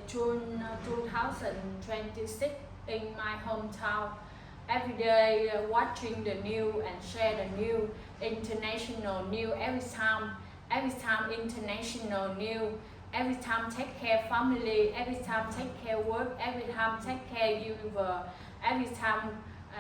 June 2026 in my hometown. Every day watching the news and share the new international news every time international news, every time take care family, every time take care work, every time take care universe, every time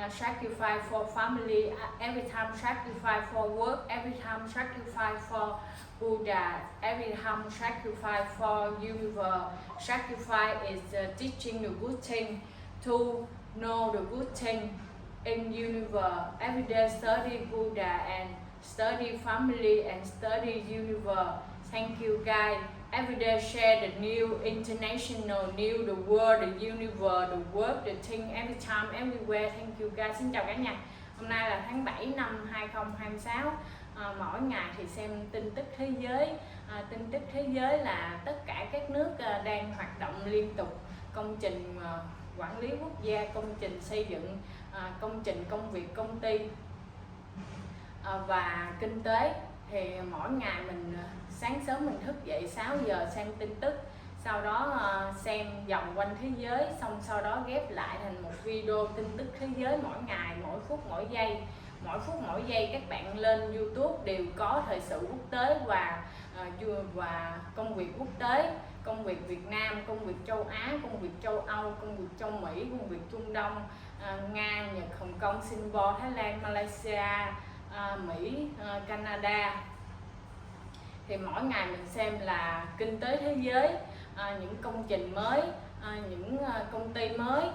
sacrifice for family, every time sacrifice for work, every time sacrifice for Buddha, every time sacrifice for universe. Sacrifice is teaching the good thing, to know the good thing in universe. Every day study Buddha and study family and study universe. Thank you guys. Every day share the new international news, the world, the universe, the world, the thing, every time, everywhere. Thank you guys. Xin chào cả nhà. Hôm nay là tháng 7 năm 2026. Mỗi ngày thì xem tin tức thế giới. Tin tức thế giới là tất cả các nước đang hoạt động liên tục, công trình quản lý quốc gia, công trình xây dựng, công trình công việc công ty và kinh tế. Thì mỗi ngày mình sáng sớm mình thức dậy 6 giờ xem tin tức, sau đó xem vòng quanh thế giới, xong sau đó ghép lại thành một video tin tức thế giới mỗi ngày, mỗi phút mỗi giây. Mỗi phút mỗi giây các bạn lên YouTube đều có thời sự quốc tế và công việc quốc tế, công việc Việt Nam, công việc châu Á, công việc châu Âu, công việc châu Mỹ, công việc Trung Đông, Nga, Nhật, Hồng Kông, Singapore, Thái Lan, Malaysia, Mỹ, Canada. Thì mỗi ngày mình xem là kinh tế thế giới, những công trình mới, những công ty mới,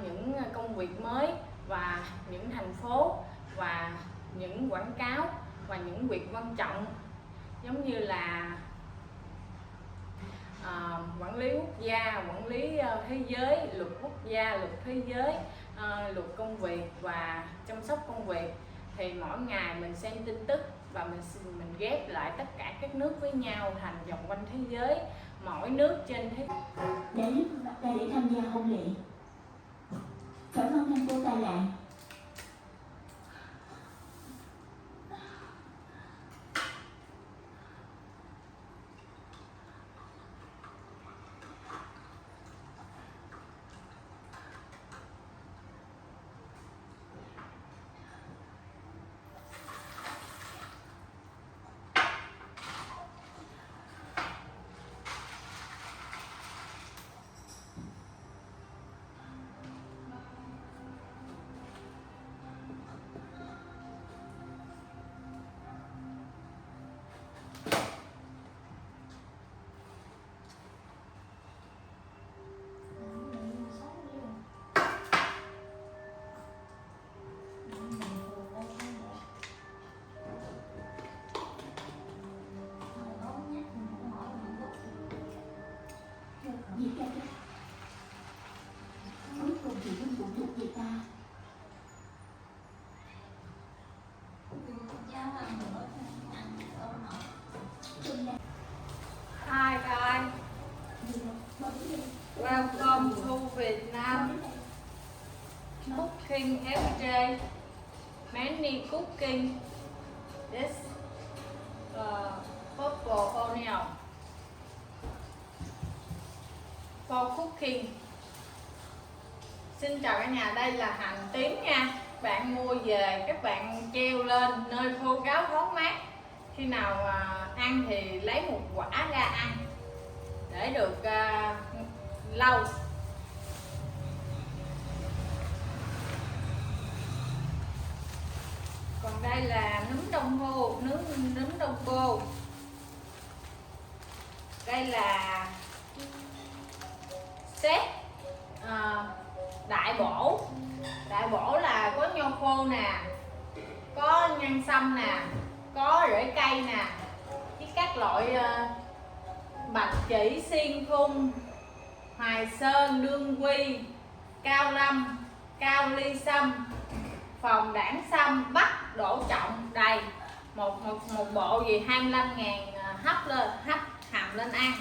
những công việc mới và những thành phố và những quảng cáo và những việc quan trọng giống như là quản lý quốc gia, quản lý thế giới, luật quốc gia, luật thế giới, luật công việc và chăm sóc công việc. Thì mỗi ngày mình xem tin tức và mình ghép lại tất cả các nước với nhau thành vòng quanh thế giới, mỗi nước trên thế để tham gia hôn lễ. Phải mong em cô ta lại. Gì cả cuối cùng thì cũng phụ thuộc về ta. Hi guys, welcome to Vietnam. Cooking every day, many cooking. This purple onion for cooking. Xin chào cả nhà, đây là hành tím nha. Bạn mua về các bạn treo lên nơi khô ráo thoáng mát. Khi nào ăn thì lấy một quả ra ăn để được lâu. Còn đây là nấm đông cô, nấm đông cô. Đây là set đại bổ. Đại bổ là có nho khô nè, có nhân sâm nè, có rễ cây nè, với các loại bạch chỉ, xiên khung, hoài sơn, đương quy, cao lâm, cao ly sâm, phòng đảng sâm, bắc đổ trọng đầy. Một bộ gì 25.000 hấp hầm lên ăn.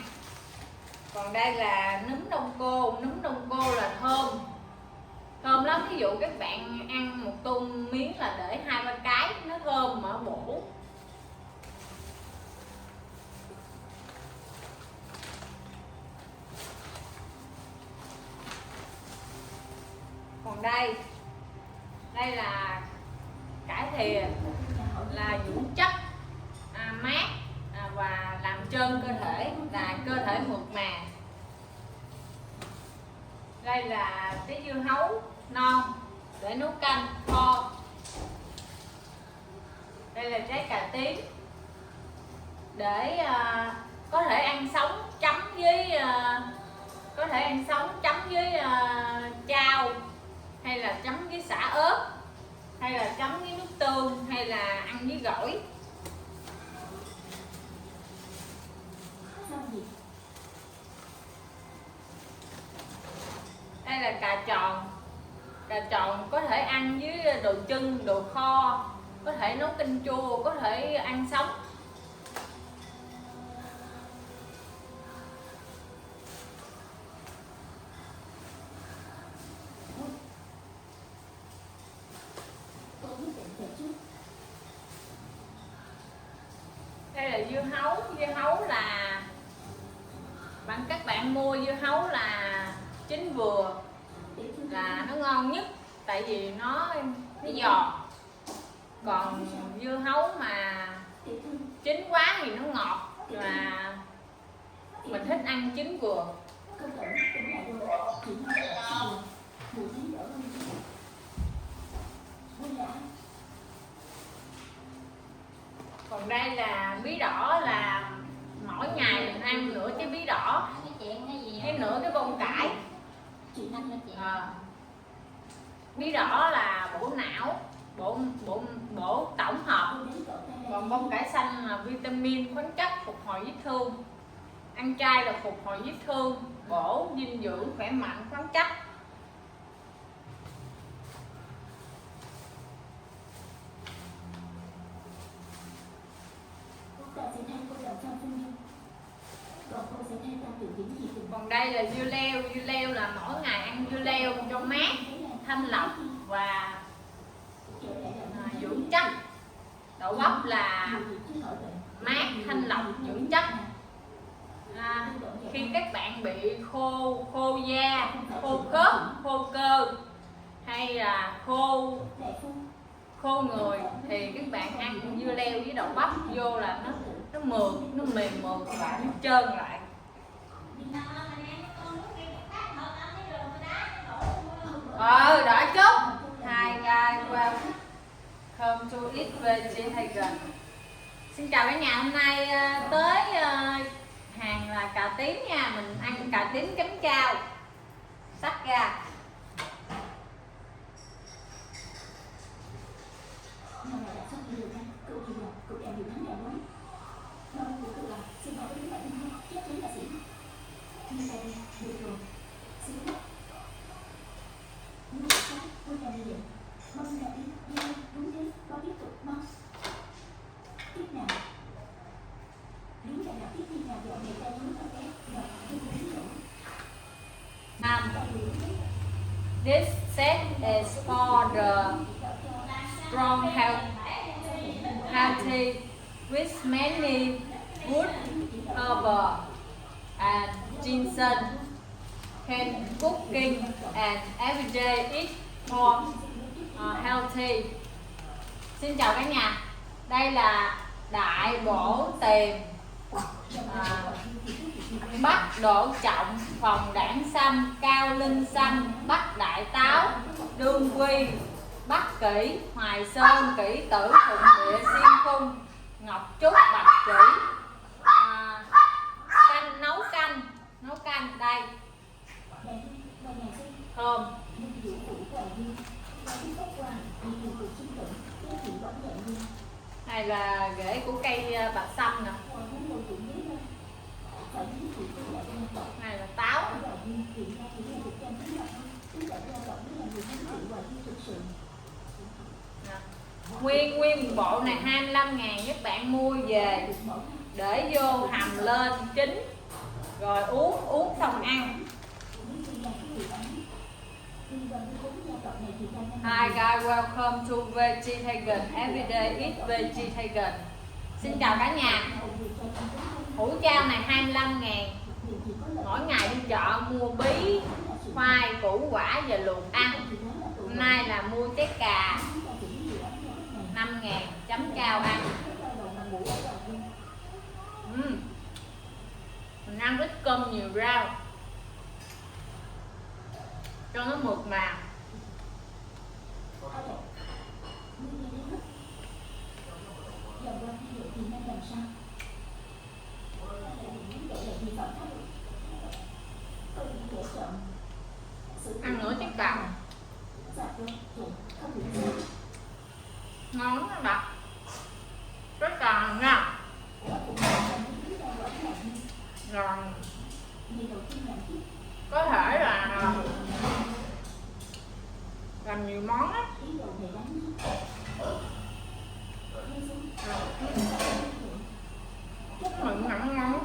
Còn đây là nấm đông cô. Nấm đông cô là thơm lắm. Ví dụ các bạn ăn một tô miếng là để 2-3 cái, nó thơm mà bổ. Còn đây là cải thìa, là dưỡng chất, mát và làm trơn cơ thể, là cơ thể mượt mà. Đây là cái dưa hấu non để nấu canh kho. Đây là trái cà tím để có thể ăn sống chấm với chao, hay là chấm với sả ớt, hay là chấm với nước tương, hay là ăn với gỏi. Đây là cà tròn có thể ăn với đồ chưng, đồ kho, có thể nấu canh chua, có thể ăn sống. Đây là dưa hấu là các bạn mua dưa hấu là chín vừa là nó ngon nhất, tại vì nó giòn. Còn dưa hấu mà chín quá thì nó ngọt, và mình thích ăn chín vừa. Còn đây là bí đỏ, là mỗi ngày mình ăn nửa trái bí đỏ, cái nửa cái bông cải. Bí đỏ là bổ não, bổ tổng hợp. Còn bông cải xanh là vitamin, khoáng chất, phục hồi vết thương. Ăn chay là phục hồi vết thương, bổ dinh dưỡng, khỏe mạnh, khoáng chất. Còn đây là dưa leo là mỗi ngày ăn dưa leo cho mát, thanh lọc và dưỡng chất. Đậu bắp là mát, thanh lọc, dưỡng chất. Khi các bạn bị khô da, khô khớp, khô cơ, hay là khô người, thì các bạn ăn dưa leo với đậu bắp vô là nó mượt, nó mềm mượt và nó trơn lại. Đỏ chút. Hi guys, welcome to eat vegetarian. Xin chào cả nhà, hôm nay tới hàng là cà tím nha. Mình ăn cà tím chấm chao. Sắc ra. This set is for the strong healthy with many wood, herbal and ginseng. Can cooking and everyday eat more healthy. Xin chào cả nhà. Đây là đại bổ tiềm, bắc đỗ trọng, phòng đảng xanh, cao linh xanh, bắc đại táo, đương quy, bắc kỷ, hoài sơn, kỷ tử, phụng địa, xiên khung, ngọc trúc, bạch kỷ. Nấu canh đây. Thơm. Này là rễ của cây bạch sâm nè. Này là táo. Nguyên bộ này 25.000, các bạn mua về để vô hầm lên chín rồi uống xong ăn. Hi guys, welcome to vegetarian. Everyday eat vegetarian. Xin chào cả nhà. Hũ chao này 25.000. Mỗi ngày đi chợ mua bí, khoai, củ quả và luộc ăn. Hôm nay là mua trái cà 5.000 chấm chao ăn. Mình ăn ít cơm nhiều rau cho nó mượt mà. Ăn nữa trái cà ngon lắm các bạn. Trái cà nha. Rồi có thể là làm nhiều món á. Mình ăn ngon.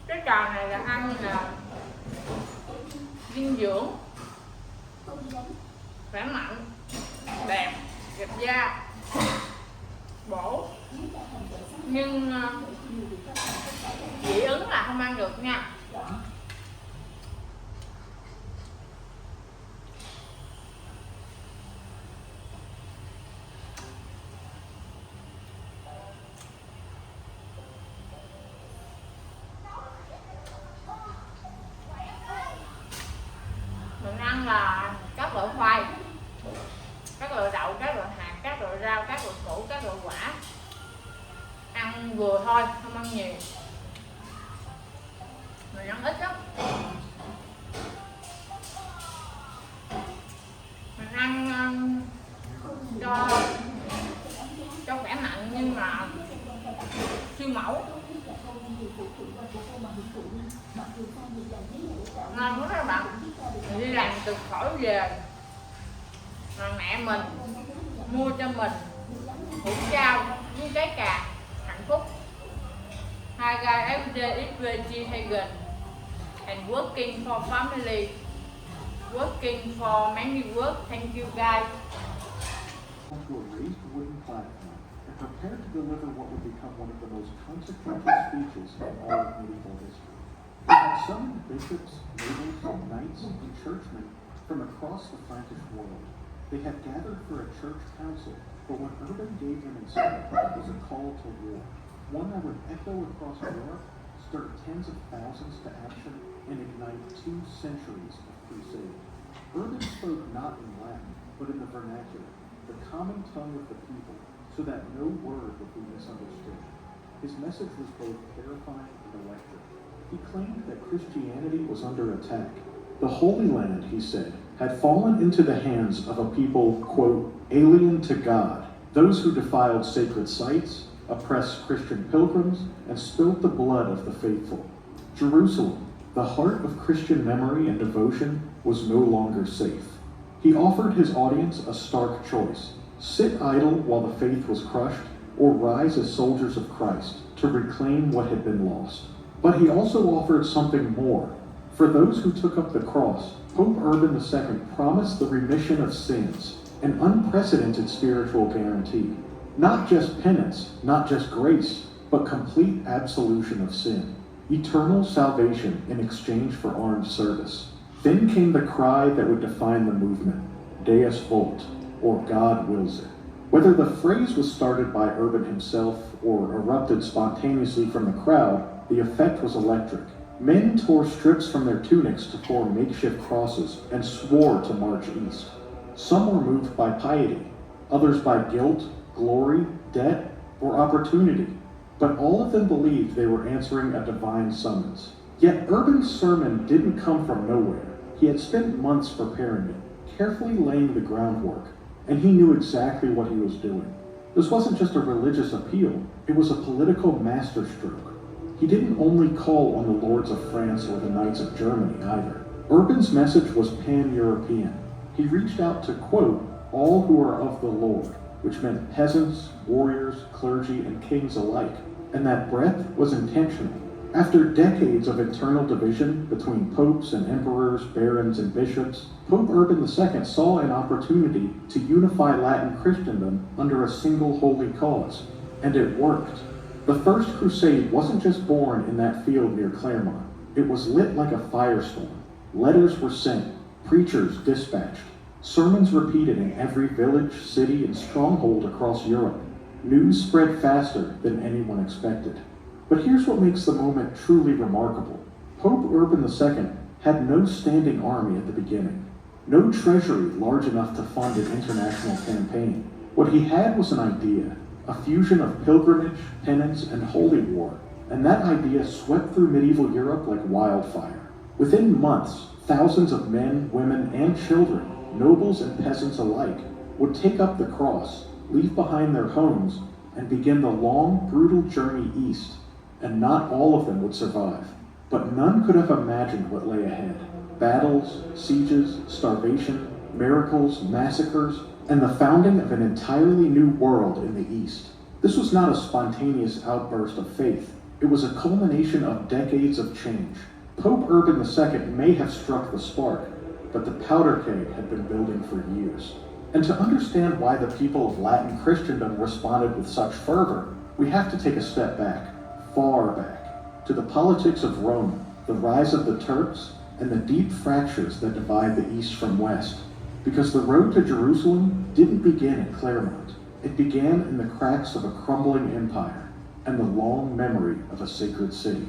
Cái trà này là ăn là dinh dưỡng, khỏe mạnh, đẹp, đẹp da, bổ. Nhưng dị ứng là không ăn được nha. Mình ăn là các loại khoai, các loại đậu, các loại hạt, các loại rau, các loại củ, các loại quả. Ăn vừa thôi, không ăn nhiều. Mình ăn ít lắm. Mình ăn cho khỏe mạnh nhưng mà siêu mẫu. Ngon lắm các bạn. Mình đi làm từ khỏi về mà mẹ mình mua cho mình hũ chao với trái cà, hạnh phúc. Hi guys, every day eat vegetarian and working for family, working for many work. Thank you guys. To a raised wooden platform and prepared to deliver what would become one of the most consequential speeches in all of medieval history. He had summoned bishops, nobles, knights, and churchmen from across the Frankish world. They had gathered for a church council, but what Urban gave them instead was a call to war, one that would echo across Europe, stir tens of thousands to action, and ignite 2 centuries of crusade. Urban spoke not in Latin, but in the vernacular, the common tongue of the people, so that no word would be misunderstood. His message was both terrifying and electric. He claimed that Christianity was under attack. The Holy Land, he said, had fallen into the hands of a people, quote, alien to God, those who defiled sacred sites, oppressed Christian pilgrims, and spilled the blood of the faithful. Jerusalem, the heart of Christian memory and devotion, was no longer safe. He offered his audience a stark choice: sit idle while the faith was crushed, or rise as soldiers of Christ to reclaim what had been lost. But he also offered something more. For those who took up the cross, Pope Urban II promised the remission of sins, an unprecedented spiritual guarantee. Not just penance, not just grace, but complete absolution of sin. Eternal salvation in exchange for armed service. Then came the cry that would define the movement, Deus Vult, or God wills it. Whether the phrase was started by Urban himself or erupted spontaneously from the crowd, the effect was electric. Men tore strips from their tunics to form makeshift crosses and swore to march east. Some were moved by piety, others by guilt, glory, debt, or opportunity. But all of them believed they were answering a divine summons. Yet Urban's sermon didn't come from nowhere. He had spent months preparing it, carefully laying the groundwork, and he knew exactly what he was doing. This wasn't just a religious appeal, it was a political masterstroke. He didn't only call on the lords of France or the knights of Germany either. Urban's message was pan-European. He reached out to, quote, all who are of the Lord, which meant peasants, warriors, clergy, and kings alike. And that breadth was intentional. After decades of internal division between popes and emperors, barons, and bishops, Pope Urban II saw an opportunity to unify Latin Christendom under a single holy cause, and it worked. The First Crusade wasn't just born in that field near Clermont. It was lit like a firestorm. Letters were sent, preachers dispatched, sermons repeated in every village, city, and stronghold across Europe. News spread faster than anyone expected. But here's what makes the moment truly remarkable. Pope Urban II had no standing army at the beginning, no treasury large enough to fund an international campaign. What he had was an idea, a fusion of pilgrimage, penance, and holy war, and that idea swept through medieval Europe like wildfire. Within months, thousands of men, women, and children, nobles and peasants alike, would take up the cross, leave behind their homes, and begin the long, brutal journey east. And not all of them would survive. But none could have imagined what lay ahead. Battles, sieges, starvation, miracles, massacres, and the founding of an entirely new world in the East. This was not a spontaneous outburst of faith. It was a culmination of decades of change. Pope Urban II may have struck the spark, but the powder keg had been building for years. And to understand why the people of Latin Christendom responded with such fervor, we have to take a step back. Far back, to the politics of Rome, the rise of the Turks, and the deep fractures that divide the East from West. Because the road to Jerusalem didn't begin at Clermont. It began in the cracks of a crumbling empire and the long memory of a sacred city.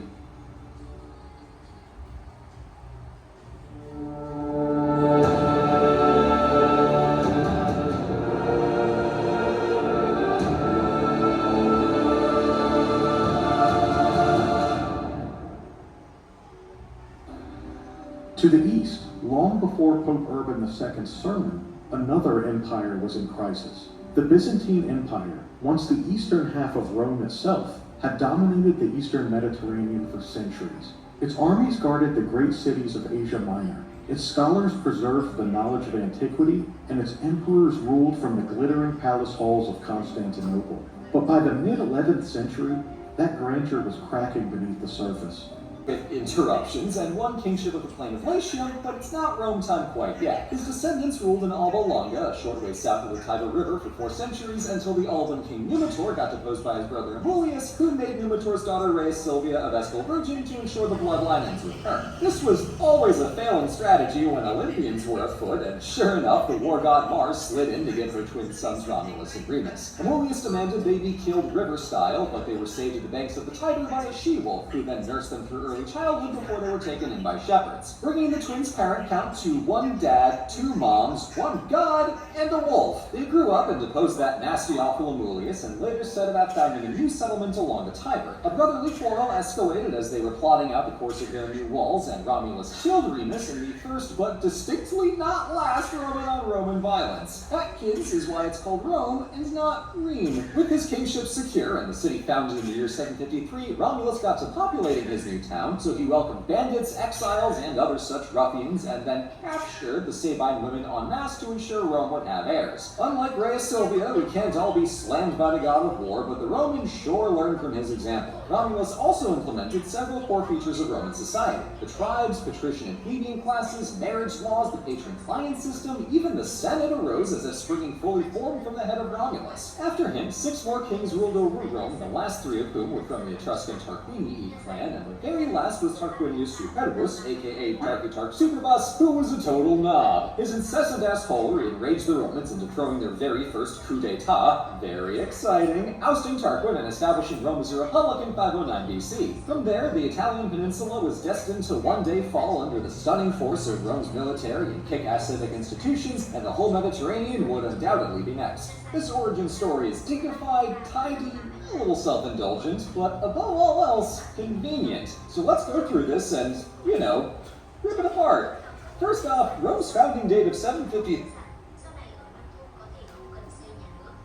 To the east, long before Pope Urban II's sermon, another empire was in crisis. The Byzantine Empire, once the eastern half of Rome itself, had dominated the eastern Mediterranean for centuries. Its armies guarded the great cities of Asia Minor. Its scholars preserved the knowledge of antiquity, and its emperors ruled from the glittering palace halls of Constantinople. But by the mid-11th century, that grandeur was cracking beneath the surface. With interruptions and one kingship of the plain of Latium, but it's not Rome time quite yet. His descendants ruled in Alba Longa, a short way south of the Tiber River, for 4 centuries until the Alban king Numitor got deposed by his brother Amulius, who made Numitor's daughter Rhea Silvia a Vestal Virgin to ensure the bloodline ends with her. This was always a failing strategy when Olympians were afoot, and sure enough, the war god Mars slid in to get her twin sons Romulus and Remus. Amulius demanded they be killed river-style, but they were saved at the banks of the Tiber by a she-wolf, who then nursed them through early childhood before they were taken in by shepherds, bringing the twins' parent count to 1 dad, 2 moms, 1 god, and a wolf. They grew up and deposed that nasty awful Amulius, and later set about founding a new settlement along the Tiber. A brotherly quarrel escalated as they were plotting out the course of their new walls, and Romulus killed Remus in the first but distinctly not last Roman-on-Roman violence. That, kids, is why it's called Rome and not Rheme. With his kingship secure and the city founded in the year 753, Romulus got to populating his new town, so he welcomed bandits, exiles, and other such ruffians, and then captured the Sabine women en masse to ensure Rome would have heirs. Unlike Rhea Silvia, we can't all be slammed by the god of war, but the Romans sure learned from his example. Romulus also implemented several core features of Roman society: the tribes, patrician and plebeian classes, marriage laws, the patron-client system, even the Senate arose as if springing fully formed from the head of Romulus. After him, 6 more kings ruled over Rome, the last 3 of whom were from the Etruscan Tarquinii clan, and the very last was Tarquinius Superbus, aka Tarquitarch Superbus, who was a total knob. His incessant assholery enraged the Romans into throwing their very first coup d'etat, very exciting, ousting Tarquin and establishing Rome as a republic in 509 BC. From there, the Italian peninsula was destined to one day fall under the stunning force of Rome's military and kick-ass civic institutions, and the whole Mediterranean would undoubtedly be next. This origin story is dignified, tidy, a little self-indulgent, but above all else, convenient. So let's go through this and, rip it apart. First off, Rome's founding date of 750...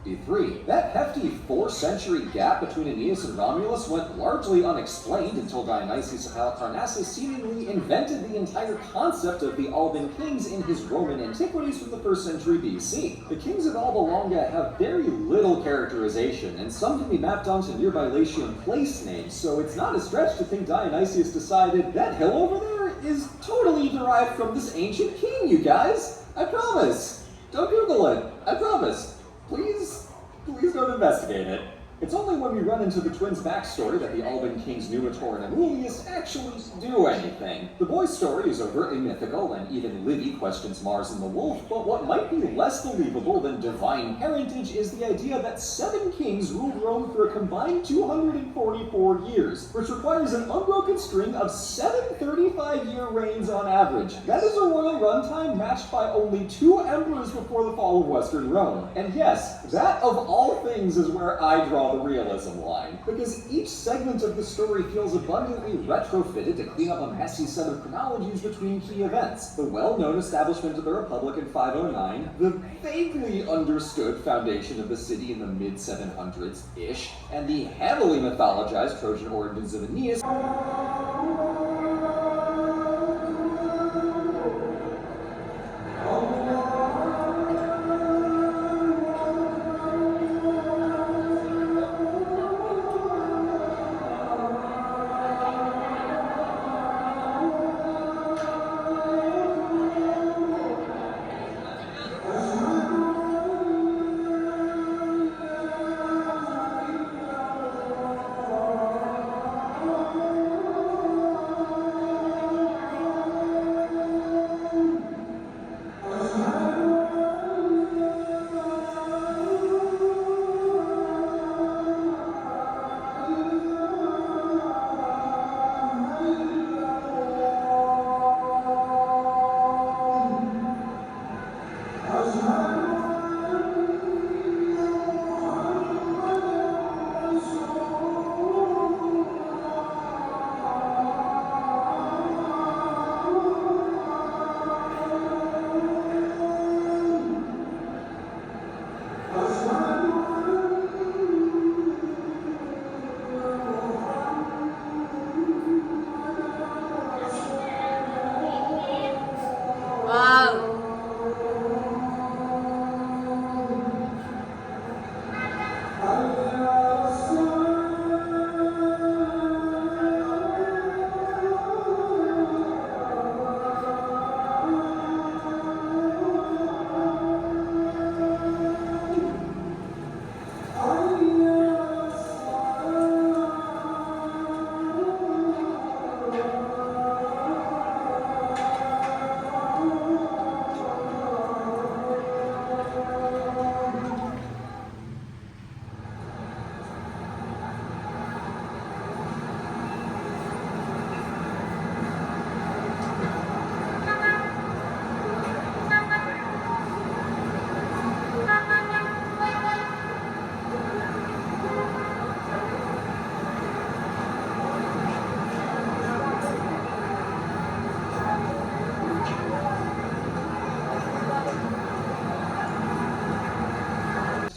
B3. That hefty 4-century gap between Aeneas and Romulus went largely unexplained until Dionysius of Halicarnassus seemingly invented the entire concept of the Alban kings in his Roman Antiquities from the 1st century BC. The kings of Alba Longa have very little characterization, and some can be mapped onto nearby Latium place names, so it's not a stretch to think Dionysius decided that hill over there is totally derived from this ancient king, you guys. I promise. Don't Google it. I promise. Please don't investigate it. It's only when we run into the twins' backstory that the Alban kings Numitor and Amulius actually do anything. The boy's story is overtly mythical, and even Livy questions Mars and the wolf, but what might be less believable than divine parentage is the idea that 7 kings ruled Rome for a combined 244 years, which requires an unbroken string of 7 35-year reigns on average. That is a royal runtime matched by only 2 emperors before the fall of Western Rome. And yes, that of all things is where I draw the realism line, because each segment of the story feels abundantly retrofitted to clean up a messy set of chronologies between key events. The well-known establishment of the Republic in 509, the vaguely understood foundation of the city in the mid-700s-ish, and the heavily mythologized Trojan origins of Aeneas.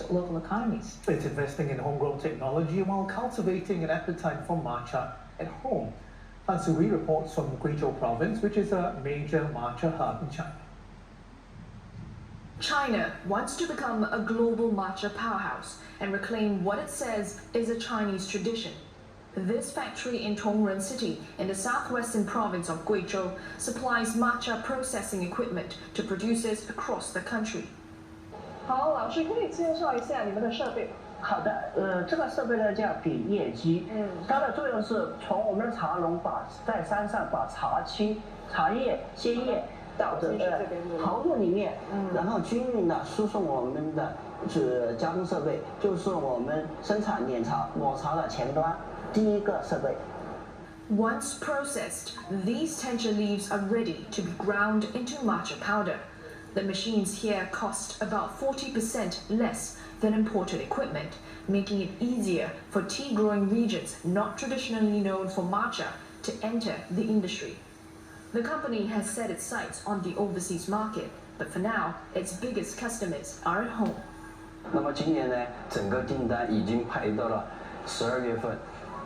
Local economies. It's investing in homegrown technology while cultivating an appetite for matcha at home. Fansui reports from Guizhou province, which is a major matcha hub in China. China wants to become a global matcha powerhouse and reclaim what it says is a Chinese tradition. This factory in Tongren City in the southwestern province of Guizhou supplies matcha processing equipment to producers across the country. 好，老师可以介绍一下你们的设备吗？好的，这个设备呢叫比叶机，它的作用是从我们的茶农在山上把茶青、茶叶、鲜叶倒进去这边投入里面，然后均匀的输送我们的加工设备，就是我们生产碾茶、抹茶的前端第一个设备。Once processed, these tencha leaves are ready to be ground into matcha powder. The machines here cost about 40% less than imported equipment, making it easier for tea-growing regions not traditionally known for matcha to enter the industry. The company has set its sights on the overseas market, but for now, its biggest customers are at home. 那么今年呢，整个订单已经排到了12月份，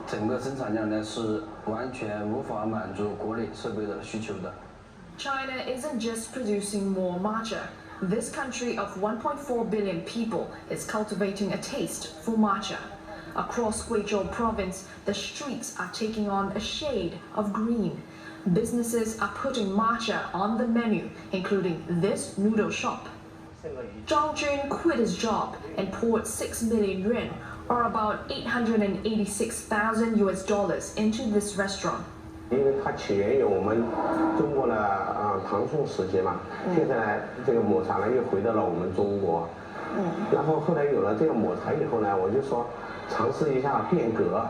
整个生产量呢是完全无法满足国内设备的需求的。China isn't just producing more matcha. This country of 1.4 billion people is cultivating a taste for matcha. Across Guizhou province, the streets are taking on a shade of green. Businesses are putting matcha on the menu, including this noodle shop. Zhang Jun quit his job and poured 6 million yuan, or about $886,000 US into this restaurant. 因为它起源于我们中国的唐宋时期嘛，现在呢这个抹茶呢又回到了我们中国，然后后来有了这个抹茶以后呢，我就说尝试一下变革。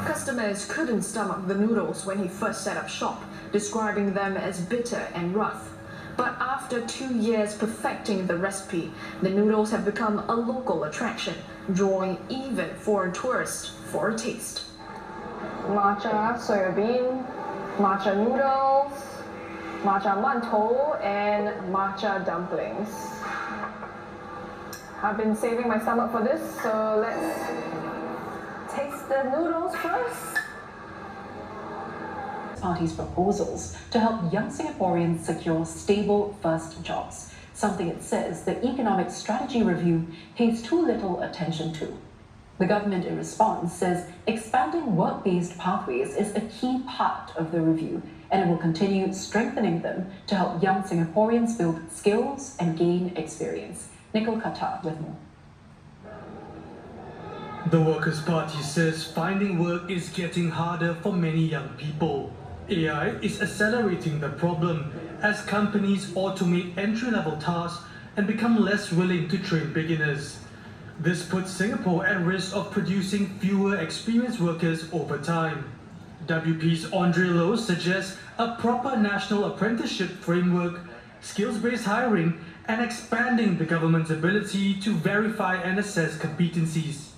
Customers couldn't stomach the noodles when he first set up shop, describing them as bitter and rough. But after 2 years perfecting the recipe, the noodles have become a local attraction, drawing even foreign tourists for a taste. Matcha soybean, matcha noodles, matcha mantou, and matcha dumplings. I've been saving my stomach for this, so let's taste the noodles first. Party's proposals to help young Singaporeans secure stable first jobs, something it says the Economic Strategy Review pays too little attention to. The government, in response, says expanding work-based pathways is a key part of the review, and it will continue strengthening them to help young Singaporeans build skills and gain experience. Nicole Qatar with more. The Workers' Party says finding work is getting harder for many young people. AI is accelerating the problem as companies automate entry-level tasks and become less willing to train beginners. This puts Singapore at risk of producing fewer experienced workers over time. WP's Andre Lowe suggests a proper national apprenticeship framework, skills-based hiring, and expanding the government's ability to verify and assess competencies.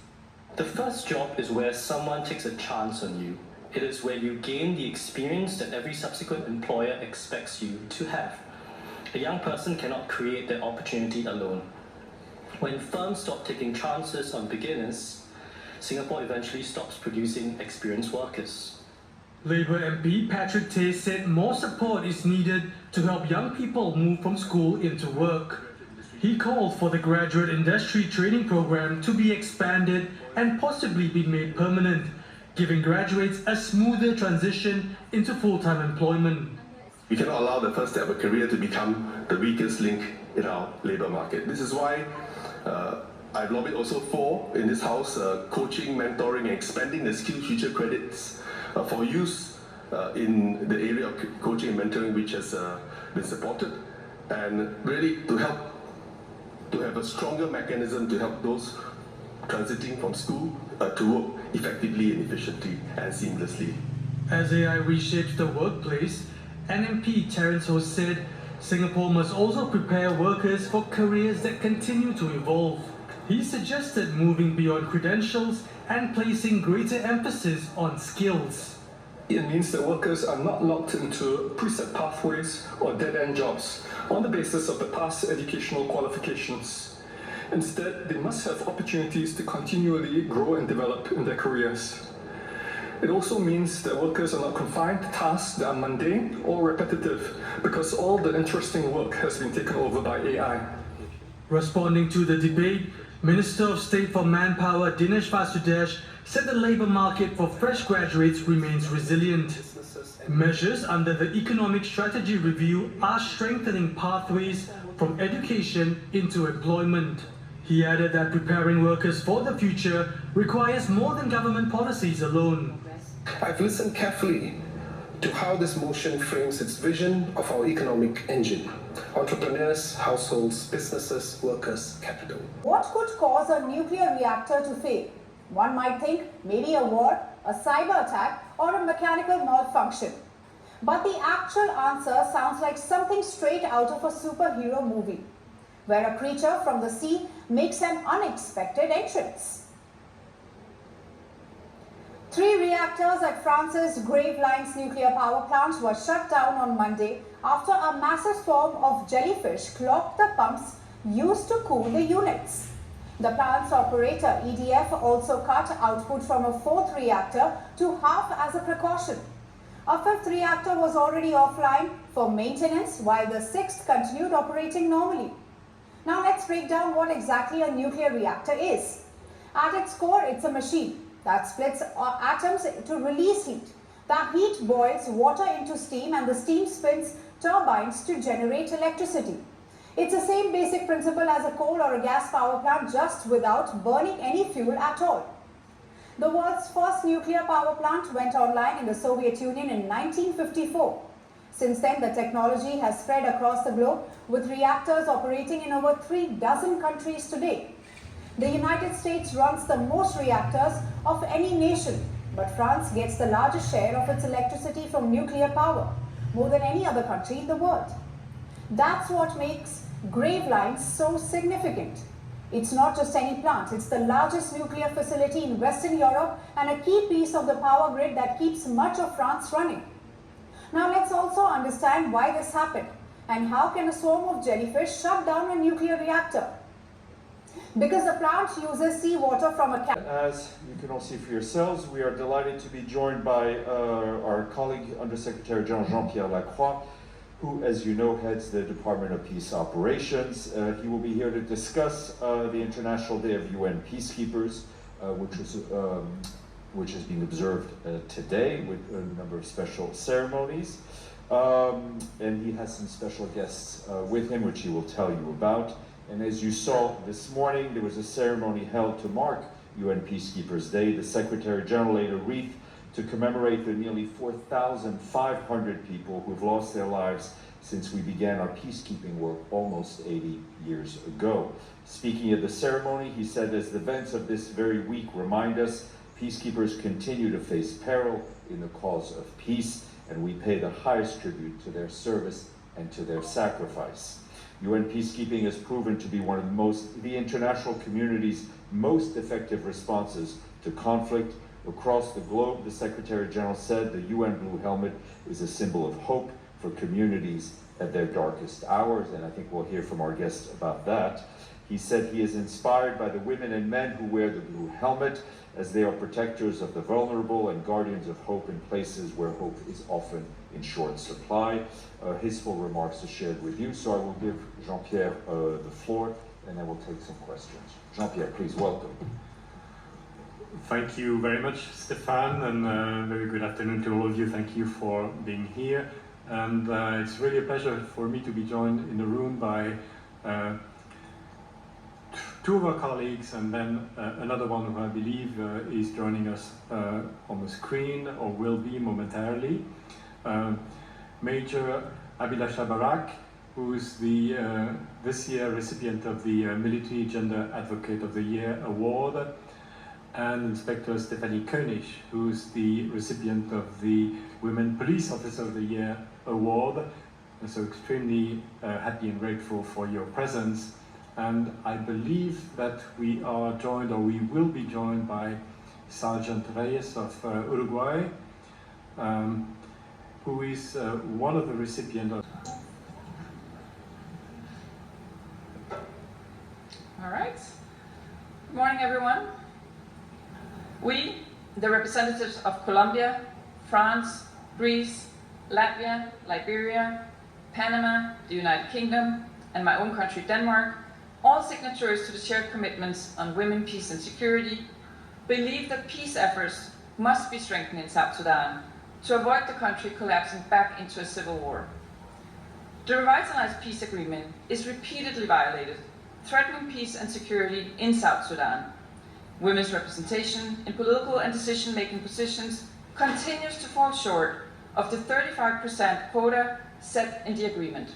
The first job is where someone takes a chance on you. It is where you gain the experience that every subsequent employer expects you to have. A young person cannot create their opportunity alone. When firms stop taking chances on beginners, Singapore eventually stops producing experienced workers. Labour MP Patrick Tay said more support is needed to help young people move from school into work. He called for the graduate industry training program to be expanded and possibly be made permanent, giving graduates a smoother transition into full-time employment. We cannot allow the first step of a career to become the weakest link in our labour market. This is why I've lobbied also for, in this house, coaching, mentoring, and expanding the Skill Future credits for use in the area of coaching and mentoring, which has been supported, and really to help to have a stronger mechanism to help those transiting from school to work effectively and efficiently and seamlessly. As AI reshapes the workplace, NMP Terence Ho said Singapore must also prepare workers for careers that continue to evolve. He suggested moving beyond credentials and placing greater emphasis on skills. It means that workers are not locked into preset pathways or dead-end jobs on the basis of the past educational qualifications. Instead, they must have opportunities to continually grow and develop in their careers. It also means that workers are not confined to tasks that are mundane or repetitive because all the interesting work has been taken over by AI. Responding to the debate, Minister of State for Manpower Dinesh Vasudesh said the labour market for fresh graduates remains resilient. Measures under the Economic Strategy Review are strengthening pathways from education into employment. He added that preparing workers for the future requires more than government policies alone. I've listened carefully to how this motion frames its vision of our economic engine. Entrepreneurs, households, businesses, workers, capital. What could cause a nuclear reactor to fail? One might think maybe a war, a cyber attack, or a mechanical malfunction. But the actual answer sounds like something straight out of a superhero movie, where a creature from the sea makes an unexpected entrance. 3 reactors at France's Gravelines nuclear power plant were shut down on Monday after a massive swarm of jellyfish clogged the pumps used to cool the units. The plant's operator, EDF, also cut output from a fourth reactor to half as a precaution. A fifth reactor was already offline for maintenance while the sixth continued operating normally. Now let's break down what exactly a nuclear reactor is. At its core, it's a machine that splits atoms to release heat. That heat boils water into steam and the steam spins turbines to generate electricity. It's the same basic principle as a coal or a gas power plant, just without burning any fuel at all. The world's first nuclear power plant went online in the Soviet Union in 1954. Since then, the technology has spread across the globe, with reactors operating in over 36 countries today. The United States runs the most reactors of any nation, but France gets the largest share of its electricity from nuclear power, more than any other country in the world. That's what makes Gravelines so significant. It's not just any plant, it's the largest nuclear facility in Western Europe and a key piece of the power grid that keeps much of France running. Now let's also understand why this happened and how can a swarm of jellyfish shut down a nuclear reactor. Because the plant uses seawater from a As you can all see for yourselves, we are delighted to be joined by our colleague, Undersecretary General Jean-Pierre Lacroix, who, as you know, heads the Department of Peace Operations. He will be here to discuss the International Day of UN Peacekeepers, which is being observed today with a number of special ceremonies. And he has some special guests with him, which he will tell you about. And as you saw this morning, there was a ceremony held to mark UN Peacekeepers Day. The Secretary General laid a wreath to commemorate the nearly 4,500 people who have lost their lives since we began our peacekeeping work almost 80 years ago. Speaking at the ceremony, he said, as the events of this very week remind us, peacekeepers continue to face peril in the cause of peace, and we pay the highest tribute to their service and to their sacrifice. UN peacekeeping has proven to be one of the international community's most effective responses to conflict. Across the globe, the Secretary General said the UN Blue Helmet is a symbol of hope for communities at their darkest hours, and I think we'll hear from our guest about that. He said he is inspired by the women and men who wear the blue helmet, as they are protectors of the vulnerable and guardians of hope in places where hope is often in short supply. His full remarks are shared with you, so I will give Jean-Pierre the floor, and then we'll take some questions. Jean-Pierre, please, welcome. Thank you very much, Stefan, and very good afternoon to all of you. Thank you for being here. And it's really a pleasure for me to be joined in the room by two of our colleagues, and then another one who I believe is joining us on the screen or will be momentarily. Major Abhilasha Barak, who is the this year recipient of the Military Gender Advocate of the Year Award, and Inspector Stephanie Koenig, who is the recipient of the Women Police Officer of the Year Award. And so extremely happy and grateful for your presence. And I believe that we are joined, or we will be joined, by Sergeant Reyes of Uruguay, who is one of the recipients of... All right. Good morning, everyone. We, the representatives of Colombia, France, Greece, Latvia, Liberia, Panama, the United Kingdom, and my own country, Denmark, all signatories to the shared commitments on women, peace and security, believe that peace efforts must be strengthened in South Sudan to avoid the country collapsing back into a civil war. The revitalized peace agreement is repeatedly violated, threatening peace and security in South Sudan. Women's representation in political and decision-making positions continues to fall short of the 35% quota set in the agreement.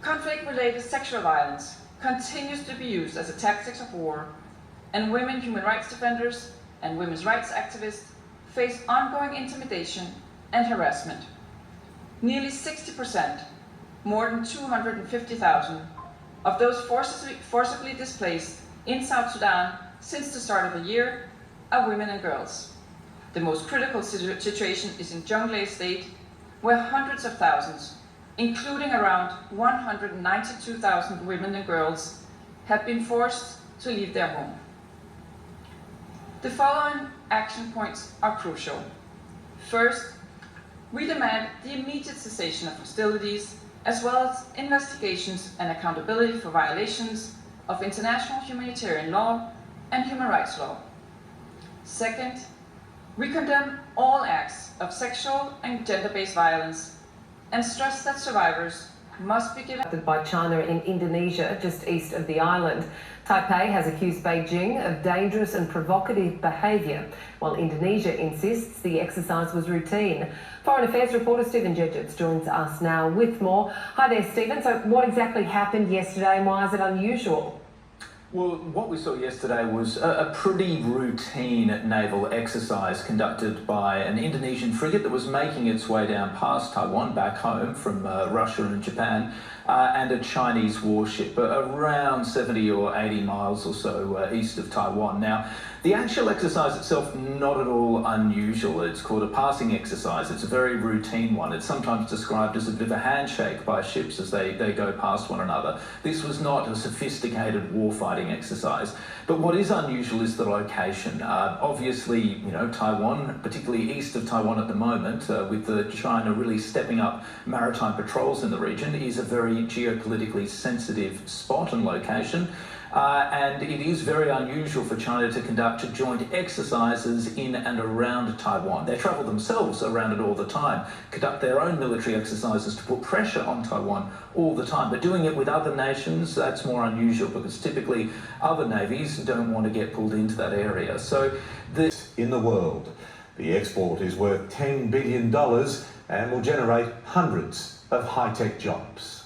Conflict-related sexual violence continues to be used as a tactic of war, and women human rights defenders and women's rights activists face ongoing intimidation and harassment. Nearly 60%, more than 250,000, of those forcibly displaced in South Sudan since the start of the year are women and girls. The most critical situation is in Jonglei State, where hundreds of thousands, including around 192,000 women and girls, have been forced to leave their home. The following action points are crucial. First, we demand the immediate cessation of hostilities, as well as investigations and accountability for violations of international humanitarian law and human rights law. Second, we condemn all acts of sexual and gender-based violence and stress that survivors must be given. By China in Indonesia, just east of the island. Taipei has accused Beijing of dangerous and provocative behaviour, while Indonesia insists the exercise was routine. Foreign Affairs reporter Stephen Jedgetts joins us now with more. Hi there, Stephen. So what exactly happened yesterday and why is it unusual? Well, what we saw yesterday was a pretty routine naval exercise conducted by an Indonesian frigate that was making its way down past Taiwan back home from Russia and Japan, and a Chinese warship around 70 or 80 miles or so east of Taiwan. Now, the actual exercise itself, not at all unusual. It's called a passing exercise. It's a very routine one. It's sometimes described as a bit of a handshake by ships as they go past one another. This was not a sophisticated warfighting exercise. But what is unusual is the location. Obviously, you know, Taiwan, particularly east of Taiwan at the moment, with China really stepping up maritime patrols in the region, is a very geopolitically sensitive spot and location. And it is very unusual for China to conduct joint exercises in and around Taiwan. They travel themselves around it all the time, conduct their own military exercises to put pressure on Taiwan all the time. But doing it with other nations, that's more unusual because typically other navies don't want to get pulled into that area. So in the world, the export is worth $10 billion and will generate hundreds of high-tech jobs.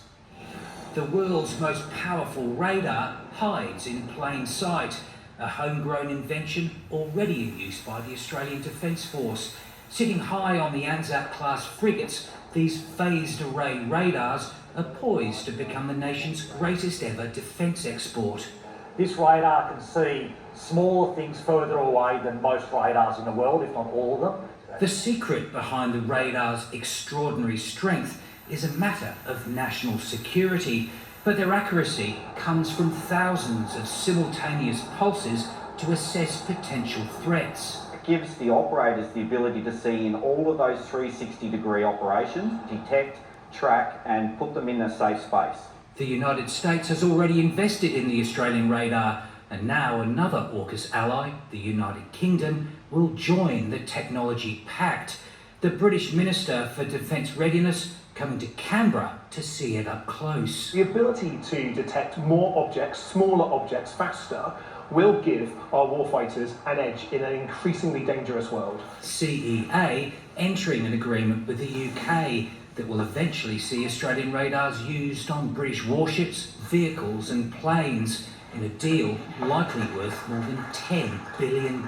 The world's most powerful radar hides in plain sight, a homegrown invention already in use by the Australian Defence Force. Sitting high on the Anzac-class frigates, these phased array radars are poised to become the nation's greatest ever defence export. This radar can see smaller things further away than most radars in the world, if not all of them. The secret behind the radar's extraordinary strength is a matter of national security, but their accuracy comes from thousands of simultaneous pulses to assess potential threats. It gives the operators the ability to see in all of those 360-degree operations, detect, track and put them in a safe space. The United States has already invested in the Australian radar, and now another AUKUS ally, the United Kingdom, will join the technology pact. The British Minister for Defence Readiness coming to Canberra to see it up close. The ability to detect more objects, smaller objects, faster, will give our warfighters an edge in an increasingly dangerous world. CEA entering an agreement with the UK that will eventually see Australian radars used on British warships, vehicles and planes in a deal likely worth more than $10 billion.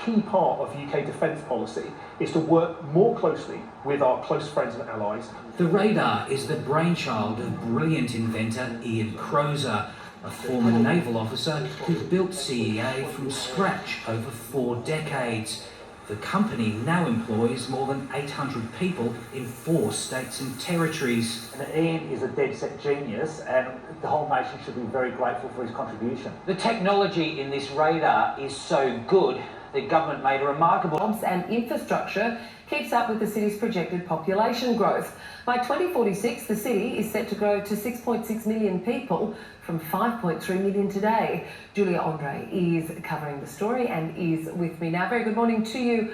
Key part of UK defence policy is to work more closely with our close friends and allies. The radar is the brainchild of brilliant inventor Ian Crozer, a former naval officer who built CEA from scratch over 4 decades. The company now employs more than 800 people in 4 states and territories. And Ian is a dead-set genius, and the whole nation should be very grateful for his contribution. The technology in this radar is so good, the government made a remarkable... Jobs and infrastructure keeps up with the city's projected population growth. By 2046, the city is set to grow to 6.6 million people from 5.3 million today. Julia Andre is covering the story and is with me now. Very good morning to you.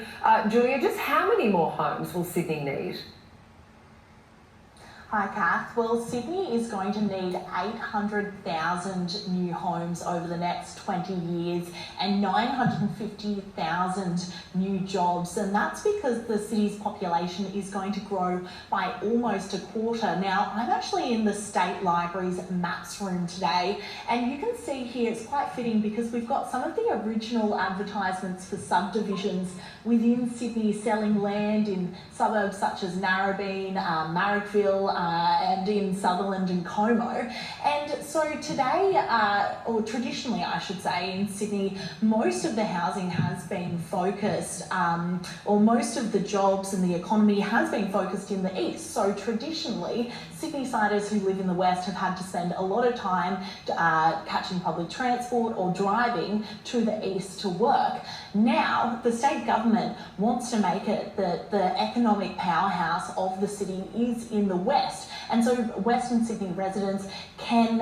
Julia, just how many more homes will Sydney need? Hi, Kath. Well, Sydney is going to need 800,000 new homes over the next 20 years and 950,000 new jobs. And that's because the city's population is going to grow by almost a quarter. Now, I'm actually in the State Library's maps room today, and you can see here it's quite fitting because we've got some of the original advertisements for subdivisions within Sydney selling land in suburbs such as Narrabeen, Marrickville, and in Sutherland and Como. And So today, or traditionally I should say, in Sydney, most of the housing has been focused, or most of the jobs and the economy has been focused in the east. So traditionally, Sydney-siders who live in the west have had to spend a lot of time catching public transport or driving to the east to work. Now, the state government wants to make it that the economic powerhouse of the city is in the west. And so Western Sydney residents can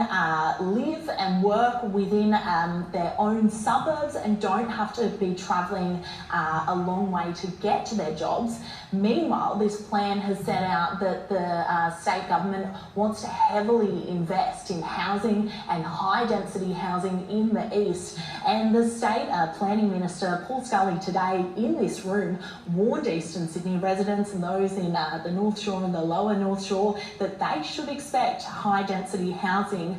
live and work within their own suburbs and don't have to be travelling a long way to get to their jobs. Meanwhile, this plan has set out that the state government wants to heavily invest in housing and high-density housing in the east. And the state planning minister, Paul Scully, today in this room warned Eastern Sydney residents and those in the North Shore and the lower North Shore that they should expect high-density housing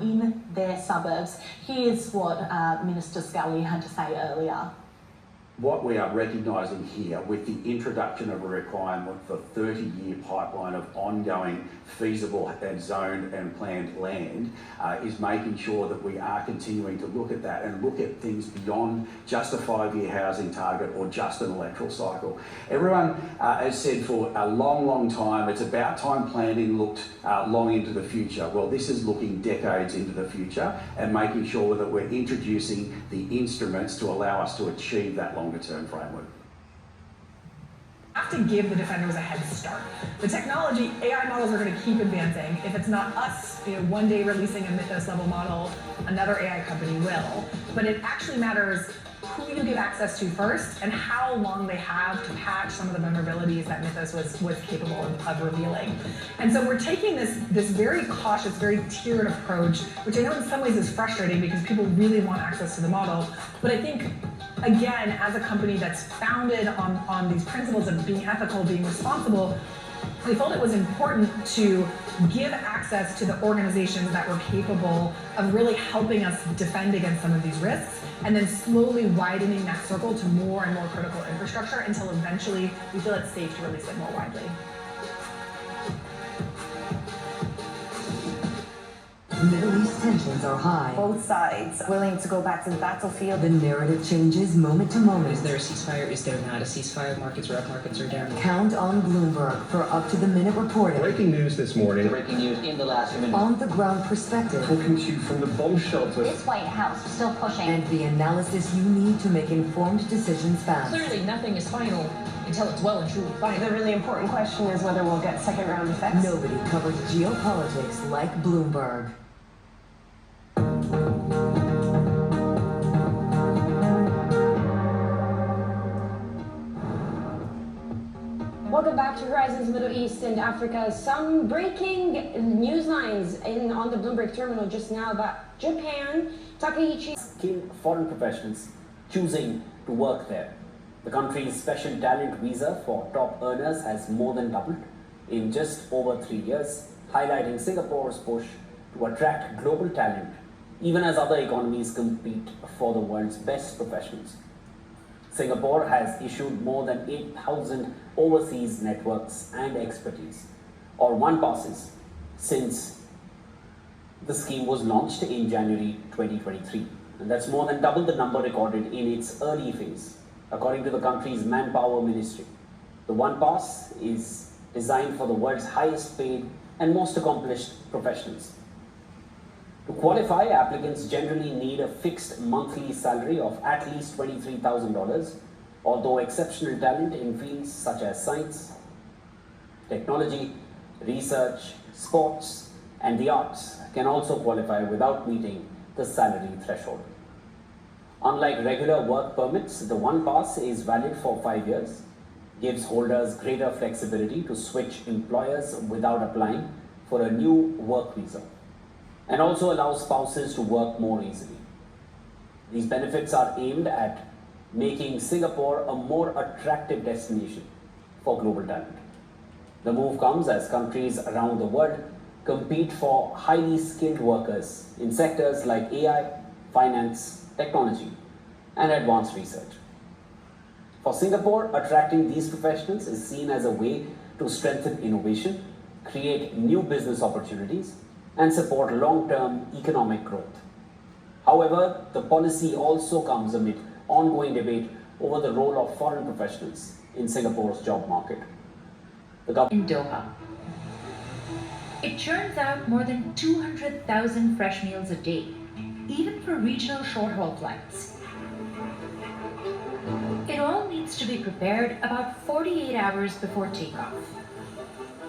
in their suburbs. Here's what Minister Scully had to say earlier. What we are recognising here with the introduction of a requirement for 30-year pipeline of ongoing feasible and zoned and planned land is making sure that we are continuing to look at that and look at things beyond just a 5-year housing target or just an electoral cycle. Everyone has said for a long, long time, it's about time planning looked long into the future. Well, this is looking decades into the future and making sure that we're introducing the instruments to allow us to achieve that longer-term framework. Have to give the defenders a head start. The technology, AI models are going to keep advancing. If it's not us, one day releasing a Mythos level model, another AI company will. But it actually matters who you give access to first and how long they have to patch some of the vulnerabilities that Mythos was capable of revealing. And so we're taking this very cautious, very tiered approach, which I know in some ways is frustrating because people really want access to the model. But I think, again, as a company that's founded on these principles of being ethical, being responsible, we felt it was important to give access to the organizations that were capable of really helping us defend against some of these risks, and then slowly widening that circle to more and more critical infrastructure until eventually we feel it's safe to release it more widely. Middle East tensions are high. Both sides willing to go back to the battlefield. The narrative changes moment to moment. Is there a ceasefire? Is there not a ceasefire? Markets are up, markets are down. Count on Bloomberg for up-to-the-minute reporting. Breaking news this morning. Breaking news in the last minute. On-the-ground perspective. Talking to you from the bomb shelter. This White House still pushing. And the analysis you need to make informed decisions fast. Clearly, nothing is final until it's well and truly final. The really important question is whether we'll get second-round effects. Nobody covers geopolitics like Bloomberg. Welcome back to Horizons Middle East and Africa. Some breaking news lines on the Bloomberg terminal just now about Japan. Takeichi. Skilled foreign professionals choosing to work there. The country's special talent visa for top earners has more than doubled in just over 3 years, highlighting Singapore's push to attract global talent, even as other economies compete for the world's best professionals. Singapore has issued more than 8,000 overseas networks and expertise, or one passes, since the scheme was launched in January 2023. And that's more than double the number recorded in its early phase, according to the country's manpower ministry. The One Pass is designed for the world's highest paid and most accomplished professionals. To qualify, applicants generally need a fixed monthly salary of at least $23,000, although exceptional talent in fields such as science, technology, research, sports, and the arts can also qualify without meeting the salary threshold. Unlike regular work permits, the One Pass is valid for 5 years, gives holders greater flexibility to switch employers without applying for a new work visa, and also allows spouses to work more easily. These benefits are aimed at making Singapore a more attractive destination for global talent. The move comes as countries around the world compete for highly skilled workers in sectors like AI, finance, technology, and advanced research. For Singapore, attracting these professionals is seen as a way to strengthen innovation, create new business opportunities, and support long-term economic growth. However, the policy also comes amid ongoing debate over the role of foreign professionals in Singapore's job market. In Doha, it churns out more than 200,000 fresh meals a day, even for regional short-haul flights. It all needs to be prepared about 48 hours before takeoff.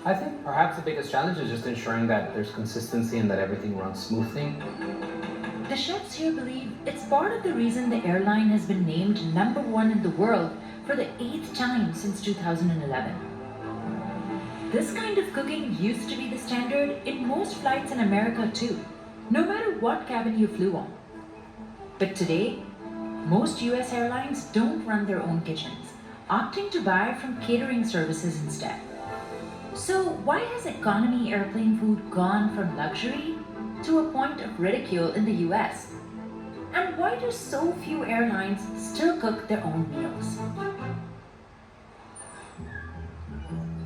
I think perhaps the biggest challenge is just ensuring that there's consistency and that everything runs smoothly. The chefs here believe it's part of the reason the airline has been named #1 in the world for the 8th time since 2011. This kind of cooking used to be the standard in most flights in America too, no matter what cabin you flew on. But today, most US airlines don't run their own kitchens, opting to buy from catering services instead. So why has economy airplane food gone from luxury to a point of ridicule in the US? And why do so few airlines still cook their own meals?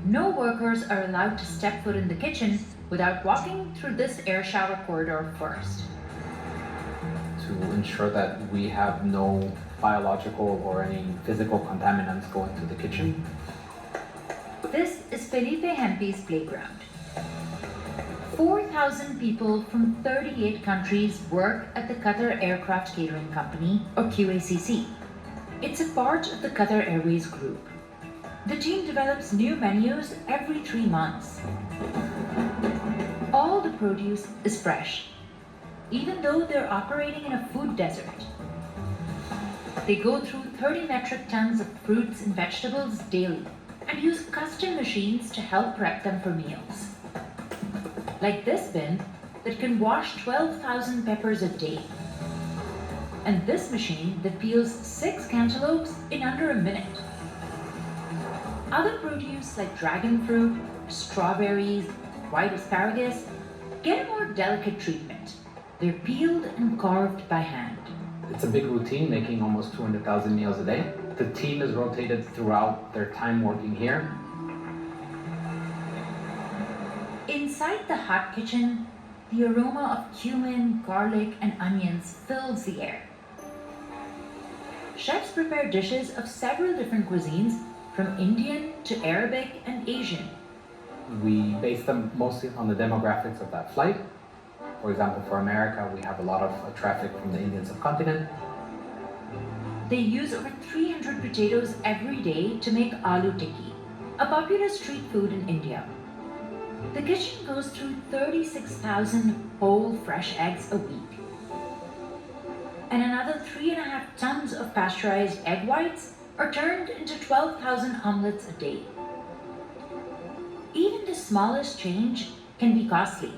No workers are allowed to step foot in the kitchen without walking through this air shower corridor first. To ensure that we have no biological or any physical contaminants going to the kitchen. This is Felipe Hempe's playground. 4,000 people from 38 countries work at the Qatar Aircraft Catering Company, or QACC. It's a part of the Qatar Airways Group. The team develops new menus every 3 months. All the produce is fresh, even though they're operating in a food desert. They go through 30 metric tons of fruits and vegetables daily and use custom machines to help prep them for meals. Like this bin that can wash 12,000 peppers a day. And this machine that peels 6 cantaloupes in under a minute. Other produce like dragon fruit, strawberries, white asparagus get a more delicate treatment. They're peeled and carved by hand. It's a big routine, making almost 200,000 meals a day. The team is rotated throughout their time working here. Inside the hot kitchen, the aroma of cumin, garlic, and onions fills the air. Chefs prepare dishes of several different cuisines, from Indian to Arabic and Asian. We base them mostly on the demographics of that flight. For example, for America, we have a lot of traffic from the Indian subcontinent. They use over 300 potatoes every day to make aloo tikki, a popular street food in India. The kitchen goes through 36,000 whole fresh eggs a week. And another 3.5 tons of pasteurized egg whites are turned into 12,000 omelets a day. Even the smallest change can be costly.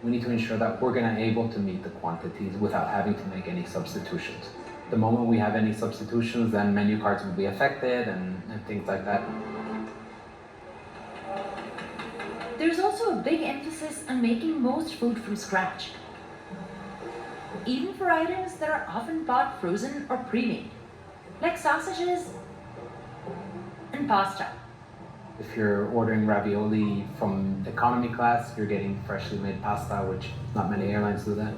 We need to ensure that we're going to be able to meet the quantities without having to make any substitutions. The moment we have any substitutions, then menu cards will be affected and things like that. There's also a big emphasis on making most food from scratch, even for items that are often bought frozen or pre-made, like sausages and pasta. If you're ordering ravioli from economy class, you're getting freshly made pasta, which not many airlines do that.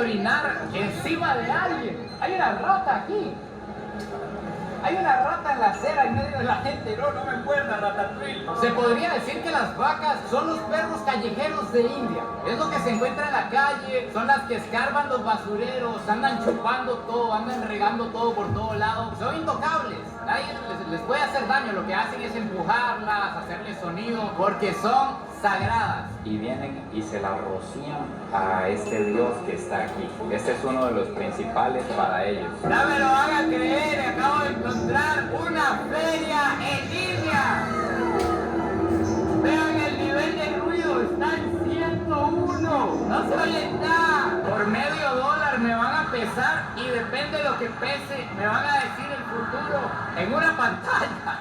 orinar encima de alguien. Hay una rata aquí. Hay una rata en la acera en medio de la gente. No me muerda, Ratatouille. Se podría decir que las vacas son los perros callejeros de India. Es lo que se encuentra en la calle, son las que escarban los basureros, andan chupando todo, andan regando todo por todo lado. Son intocables. Nadie les puede hacer daño. Lo que hacen es empujarlas, hacerles sonido, porque son sagradas. Y vienen y se la rocían a este Dios que está aquí. Este es uno de los principales para ellos. No me lo van a creer, acabo de encontrar una feria en India. Vean el nivel de ruido, está en 101. No se oye nada. Por $0.50 me van a pesar y depende de lo que pese, me van a decir el futuro en una pantalla.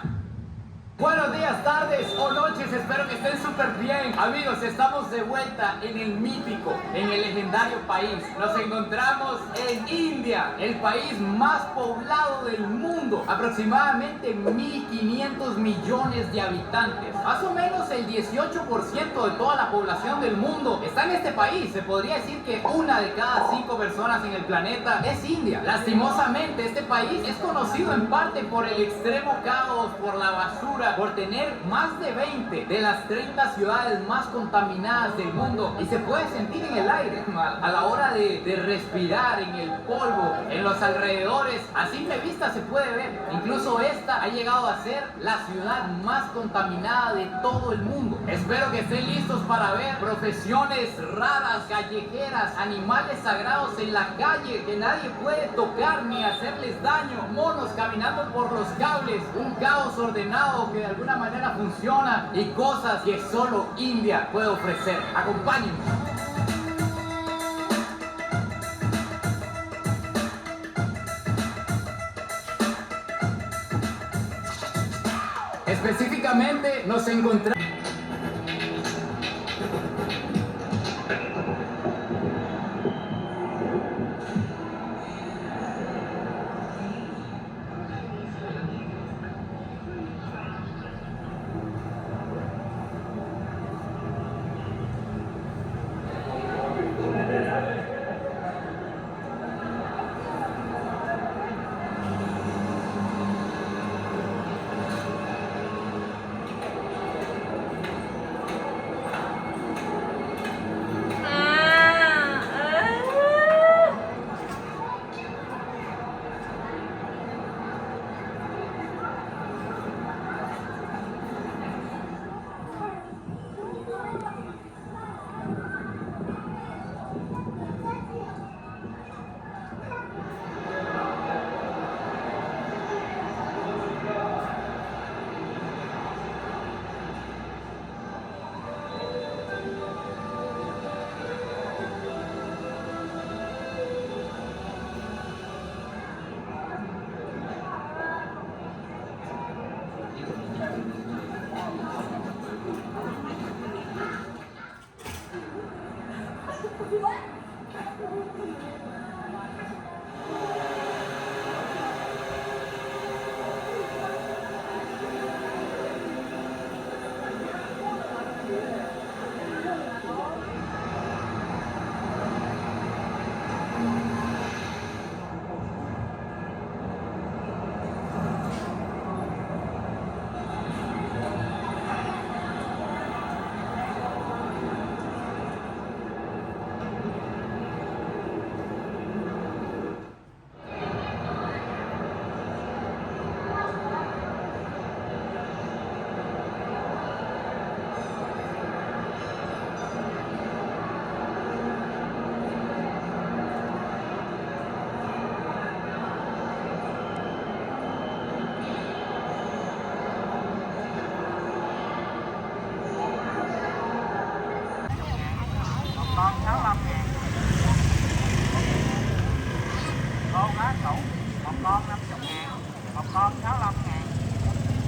Buenos días, tardes o noches, espero que estén súper bien. Amigos, estamos de vuelta en el mítico, en el legendario país. Nos encontramos en India, el país más poblado del mundo. Aproximadamente 1.500 millones de habitantes. Más o menos el 18% de toda la población del mundo está en este país. Se podría decir que 1 de cada 5 personas en el planeta es india. Lastimosamente, este país es conocido en parte por el extremo caos, por la basura, por tener más de 20 de las 30 ciudades más contaminadas del mundo, y se puede sentir en el aire a la hora de respirar, en el polvo, en los alrededores. A simple vista se puede ver. Incluso esta ha llegado a ser la ciudad más contaminada de todo el mundo. Espero que estén listos para ver profesiones raras, callejeras, animales sagrados en la calle que nadie puede tocar ni hacerles daño, monos caminando por los cables, un caos ordenado que de alguna manera funciona, y cosas que solo India puede ofrecer. Acompáñenme. Específicamente nos encontramos... con 65.000, con cá sủ, một con 50.000, một con 65.000,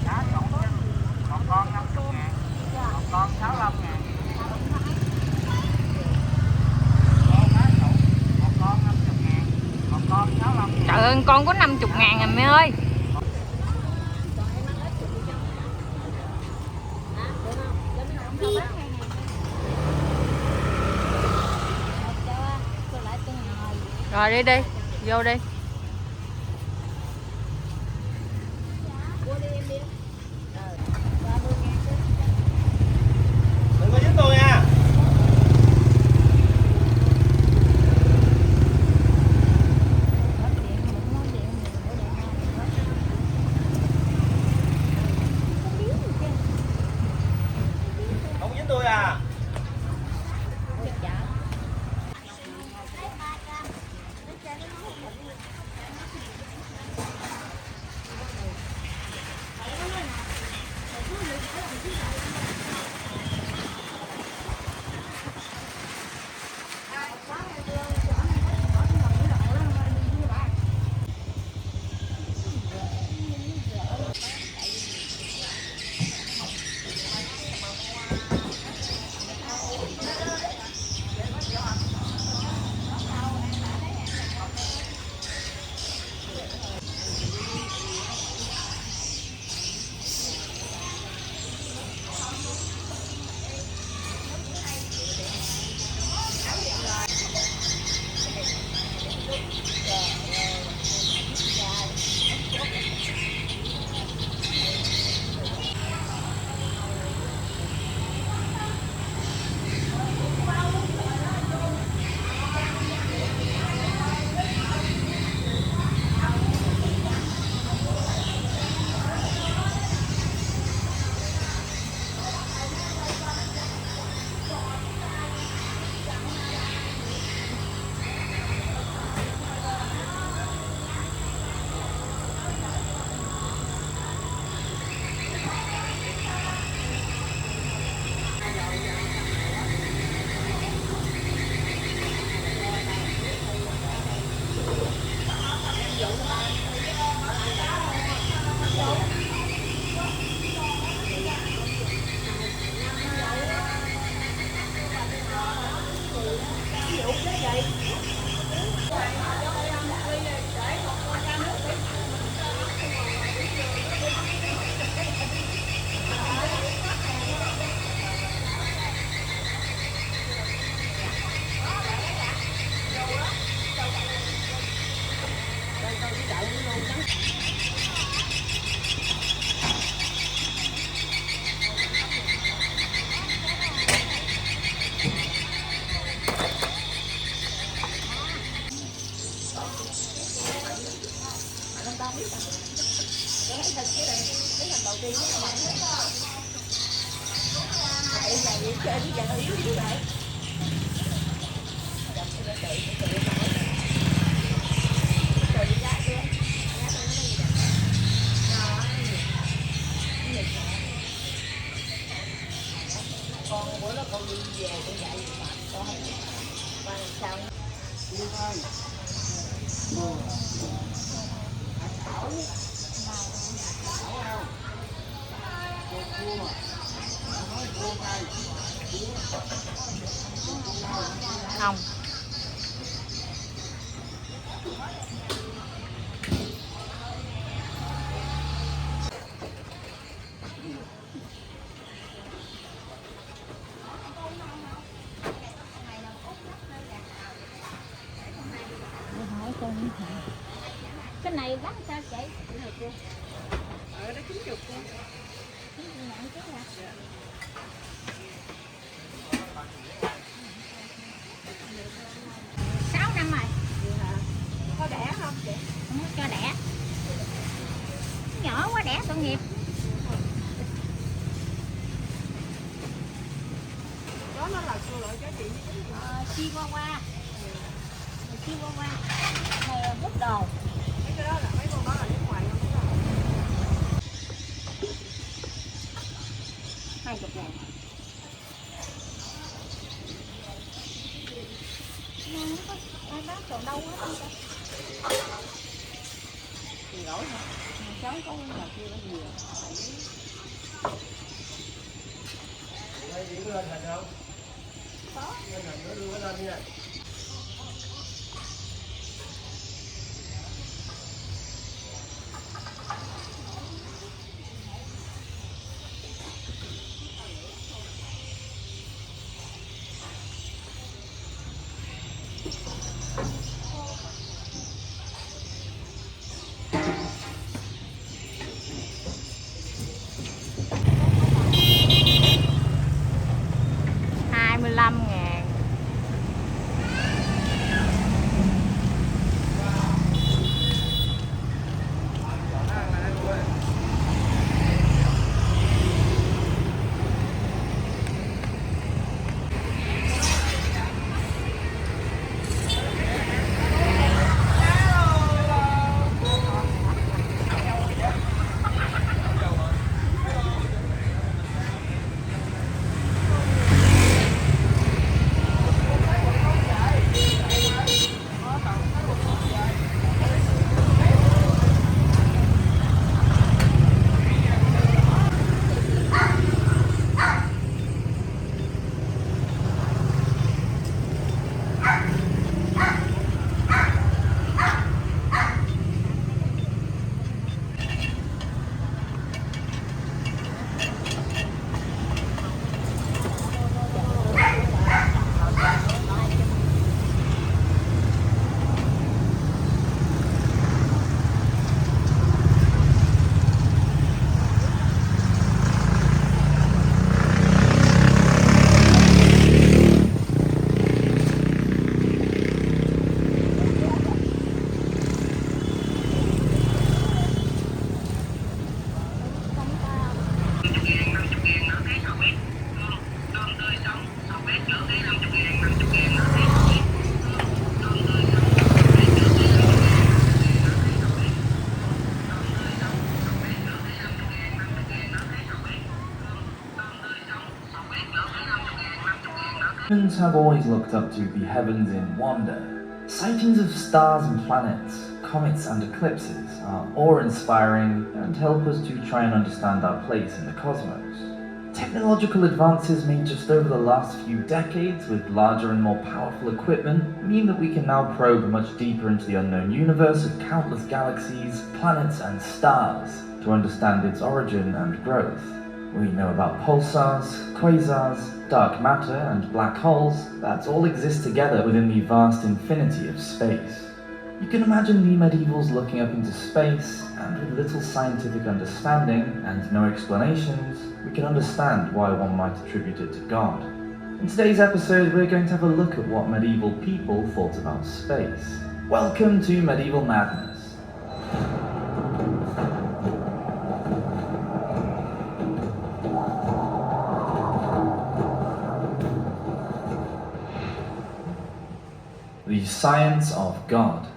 cá sủ trứng, một con 50.000, một con 65.000. Trời ơi, con có 50.000 à mẹ ơi. Rồi đi đi, vô đi. Đừng có dính tôi nha. Không dính tôi à. Không. Cái này bán sao chị? Ở đó 90 cô. 6 năm rồi. Có đẻ không chị? Không có cho đẻ. Nhỏ quá đẻ tội nghiệp. Đó nó là cô loại giá trị Chihuahua. Chihuahua. Này là bút đồ. Mấy cái đó là mấy con đó là nước ngoài không? 20.000. Ai bán còn đâu hết không ta? Thì lỗi hả? Cháu có nhà kia nó nhiều. Đây điện lên thành không? Có. Lên thành nó đưa lên nha. 25.000. Humans have always looked up to the heavens in wonder. Sightings of stars and planets, comets and eclipses are awe-inspiring and help us to try and understand our place in the cosmos. Technological advances made just over the last few decades with larger and more powerful equipment mean that we can now probe much deeper into the unknown universe of countless galaxies, planets and stars to understand its origin and growth. We know about pulsars, quasars, dark matter and black holes that all exist together within the vast infinity of space. You can imagine the medievals looking up into space, and with little scientific understanding and no explanations, we can understand why one might attribute it to God. In today's episode, we're going to have a look at what medieval people thought about space. Welcome to Medieval Madness. The science of God.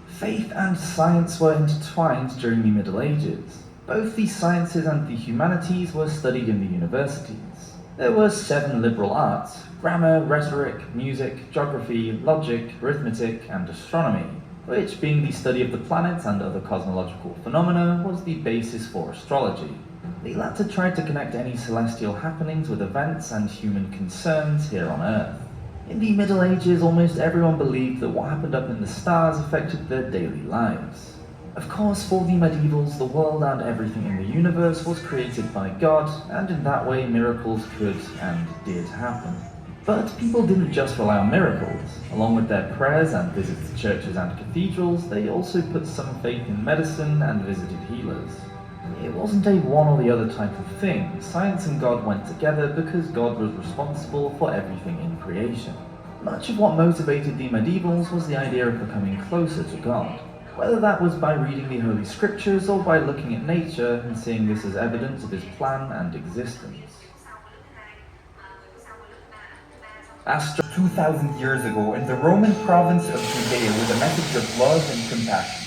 Faith and science were intertwined during the Middle Ages. Both the sciences and the humanities were studied in the universities. There were 7 liberal arts: grammar, rhetoric, music, geography, logic, arithmetic, and astronomy, which, being the study of the planets and other cosmological phenomena, was the basis for astrology. The latter tried to connect any celestial happenings with events and human concerns here on Earth. In the Middle Ages, almost everyone believed that what happened up in the stars affected their daily lives. Of course, for the medievals, the world and everything in the universe was created by God, and in that way miracles could and did happen. But people didn't just rely on miracles. Along with their prayers and visits to churches and cathedrals, they also put some faith in medicine and visited healers. It wasn't a one or the other type of thing. Science and God went together because God was responsible for everything in creation. Much of what motivated the medievals was the idea of becoming closer to God, whether that was by reading the Holy Scriptures or by looking at nature and seeing this as evidence of His plan and existence. 2,000 years ago in the Roman province of Judea with a message of love and compassion.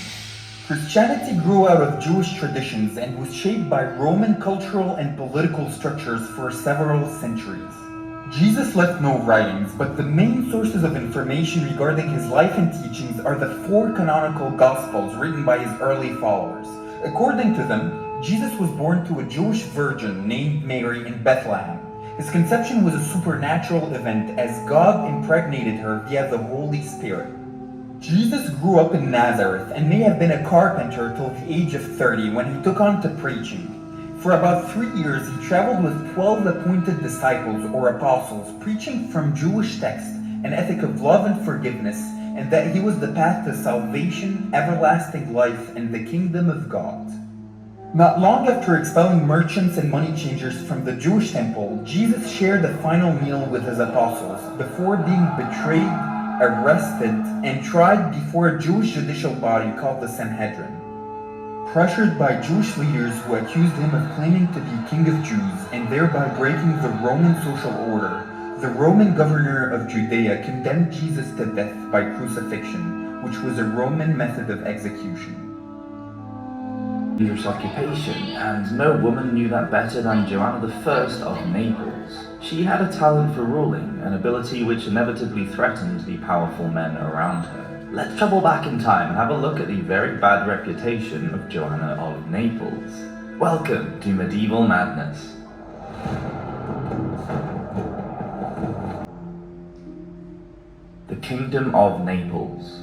Christianity grew out of Jewish traditions and was shaped by Roman cultural and political structures for several centuries. Jesus left no writings, but the main sources of information regarding his life and teachings are the 4 canonical Gospels written by his early followers. According to them, Jesus was born to a Jewish virgin named Mary in Bethlehem. His conception was a supernatural event as God impregnated her via the Holy Spirit. Jesus grew up in Nazareth and may have been a carpenter till the age of 30 when he took on to preaching. For about 3 years he traveled with 12 appointed disciples or apostles, preaching from Jewish texts an ethic of love and forgiveness, and that he was the path to salvation, everlasting life, and the kingdom of God. Not long after expelling merchants and money changers from the Jewish temple, Jesus shared a final meal with his apostles before being betrayed, arrested, and tried before a Jewish judicial body called the Sanhedrin. Pressured by Jewish leaders who accused him of claiming to be king of Jews and thereby breaking the Roman social order, the Roman governor of Judea condemned Jesus to death by crucifixion, which was a Roman method of execution. Dangerous occupation, and no woman knew that better than Joanna I of Naples. She had a talent for ruling, an ability which inevitably threatened the powerful men around her. Let's travel back in time and have a look at the very bad reputation of Joanna of Naples. Welcome to Medieval Madness. The Kingdom of Naples.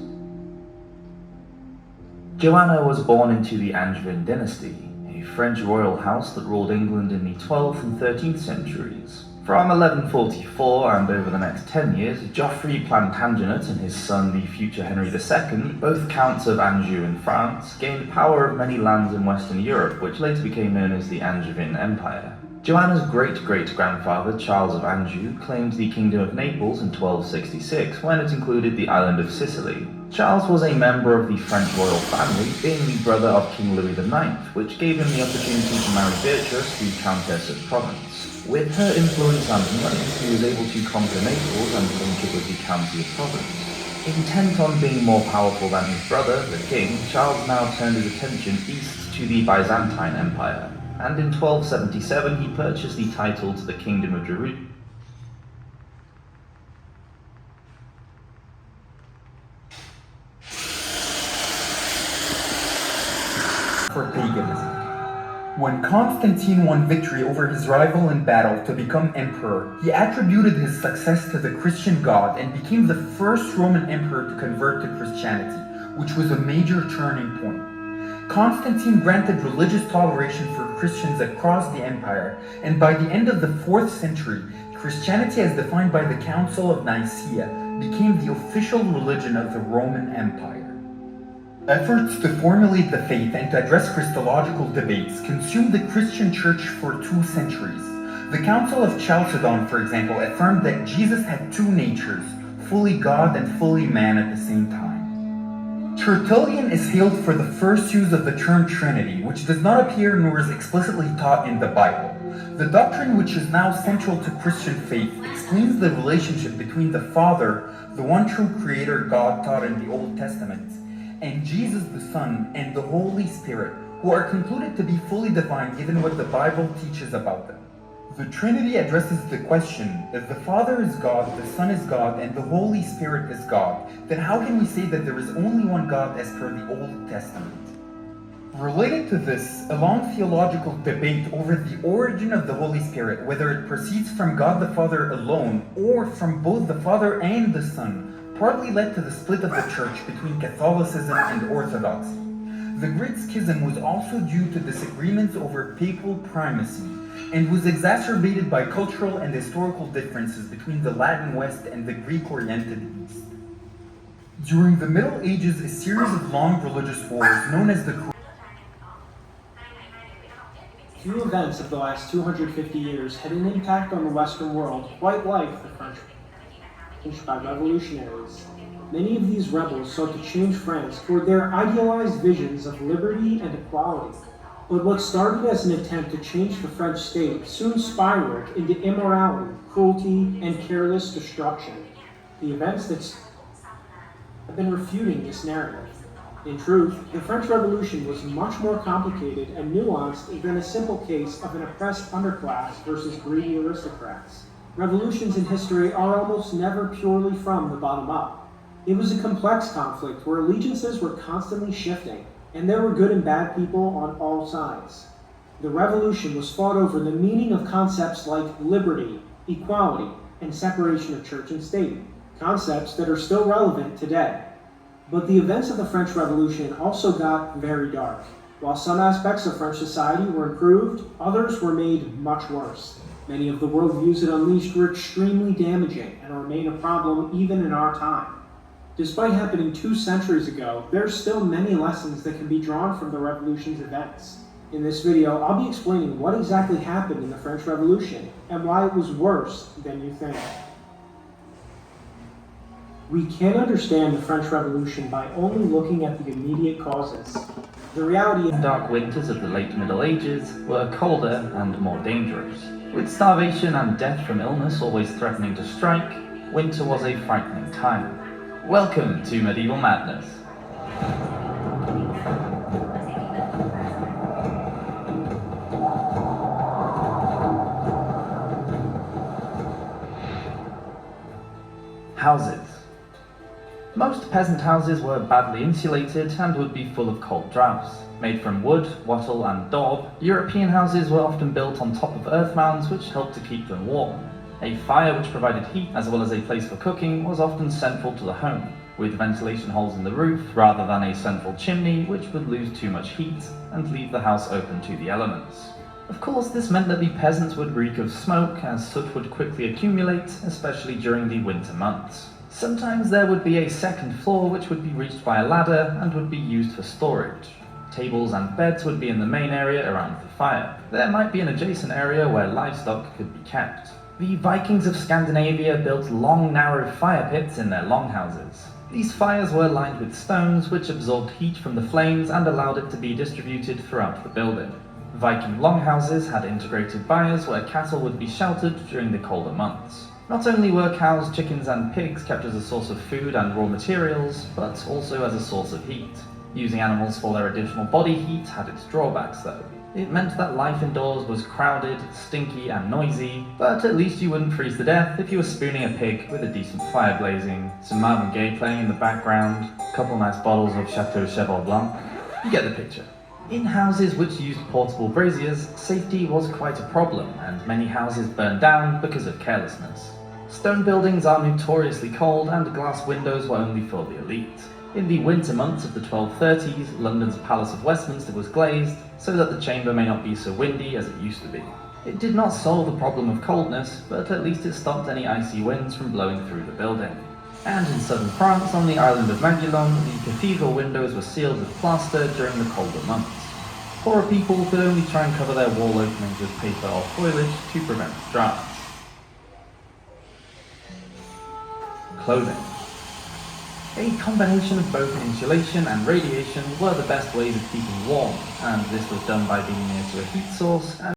Joanna was born into the Angevin dynasty, a French royal house that ruled England in the 12th and 13th centuries. From 1144 and over the next 10 years, Geoffrey Plantagenet and his son, the future Henry II, both counts of Anjou in France, gained power of many lands in Western Europe, which later became known as the Angevin Empire. Joanna's great-great-grandfather, Charles of Anjou, claimed the Kingdom of Naples in 1266, when it included the island of Sicily. Charles was a member of the French royal family, being the brother of King Louis IX, which gave him the opportunity to marry Beatrice, the Countess of Provence. With her influence and money, he was able to conquer Naples and link it with the County of Provence. Intent on being more powerful than his brother, the king, Charles now turned his attention east to the Byzantine Empire, and in 1277 he purchased the title to the Kingdom of Jerusalem. For paganism. When Constantine won victory over his rival in battle to become emperor, he attributed his success to the Christian God and became the first Roman emperor to convert to Christianity, which was a major turning point. Constantine granted religious toleration for Christians across the empire, and by the end of the 4th century, Christianity as defined by the Council of Nicaea became the official religion of the Roman Empire. Efforts to formulate the faith and to address Christological debates consumed the Christian church for 2 centuries. The Council of Chalcedon, for example, affirmed that Jesus had 2 natures, fully God and fully man at the same time. Tertullian is hailed for the first use of the term Trinity, which does not appear nor is explicitly taught in the Bible. The doctrine which is now central to Christian faith explains the relationship between the Father, the one true Creator God taught in the Old Testament, and Jesus the Son and the Holy Spirit, who are concluded to be fully divine given what the Bible teaches about them. The Trinity addresses the question, if the Father is God, the Son is God, and the Holy Spirit is God, then how can we say that there is only one God as per the Old Testament? Related to this, a long theological debate over the origin of the Holy Spirit, whether it proceeds from God the Father alone or from both the Father and the Son, partly led to the split of the Church between Catholicism and Orthodoxy. The Great Schism was also due to disagreements over papal primacy, and was exacerbated by cultural and historical differences between the Latin West and the Greek-oriented East. During the Middle Ages, a series of long religious wars known as the Few events of the last 250 years had an impact on the Western world quite like the French by revolutionaries. Many of these rebels sought to change France toward their idealized visions of liberty and equality. But what started as an attempt to change the French state soon spiraled into immorality, cruelty, and careless destruction. The events that have been refuting this narrative. In truth, the French Revolution was much more complicated and nuanced than a simple case of an oppressed underclass versus greedy aristocrats. Revolutions in history are almost never purely from the bottom up. It was a complex conflict where allegiances were constantly shifting, and there were good and bad people on all sides. The revolution was fought over the meaning of concepts like liberty, equality, and separation of church and state, concepts that are still relevant today. But the events of the French Revolution also got very dark. While some aspects of French society were improved, others were made much worse. Many of the worldviews it unleashed were extremely damaging and remain a problem even in our time. Despite happening 2 centuries ago, there are still many lessons that can be drawn from the revolution's events. In this video, I'll be explaining what exactly happened in the French Revolution and why it was worse than you think. We can't understand the French Revolution by only looking at the immediate causes. The reality The dark winters of the late Middle Ages were colder and more dangerous. With starvation and death from illness always threatening to strike, winter was a frightening time. Welcome to Medieval Madness. Houses. Most peasant houses were badly insulated and would be full of cold draughts. Made from wood, wattle and daub, European houses were often built on top of earth mounds which helped to keep them warm. A fire which provided heat as well as a place for cooking was often central to the home, with ventilation holes in the roof rather than a central chimney which would lose too much heat and leave the house open to the elements. Of course, this meant that the peasants would reek of smoke as soot would quickly accumulate, especially during the winter months. Sometimes there would be a second floor which would be reached by a ladder and would be used for storage. Tables and beds would be in the main area around the fire. There might be an adjacent area where livestock could be kept. The Vikings of Scandinavia built long, narrow fire pits in their longhouses. These fires were lined with stones which absorbed heat from the flames and allowed it to be distributed throughout the building. Viking longhouses had integrated byres where cattle would be sheltered during the colder months. Not only were cows, chickens and pigs kept as a source of food and raw materials, but also as a source of heat. Using animals for their additional body heat had its drawbacks though. It meant that life indoors was crowded, stinky and noisy, but at least you wouldn't freeze to death if you were spooning a pig with a decent fire blazing, some Marvin Gaye playing in the background, a couple nice bottles of Chateau Cheval Blanc. You get the picture. In houses which used portable braziers, safety was quite a problem and many houses burned down because of carelessness. Stone buildings are notoriously cold and glass windows were only for the elite. In the winter months of the 1230s, London's Palace of Westminster was glazed so that the chamber may not be so windy as it used to be. It did not solve the problem of coldness, but at least it stopped any icy winds from blowing through the building. And in southern France, on the island of Maguelone, the cathedral windows were sealed with plaster during the colder months. Poorer people could only try and cover their wall openings with paper or foliage to prevent drafts. Clothing. A combination of both insulation and radiation were the best ways of keeping warm, and this was done by being near to a heat source and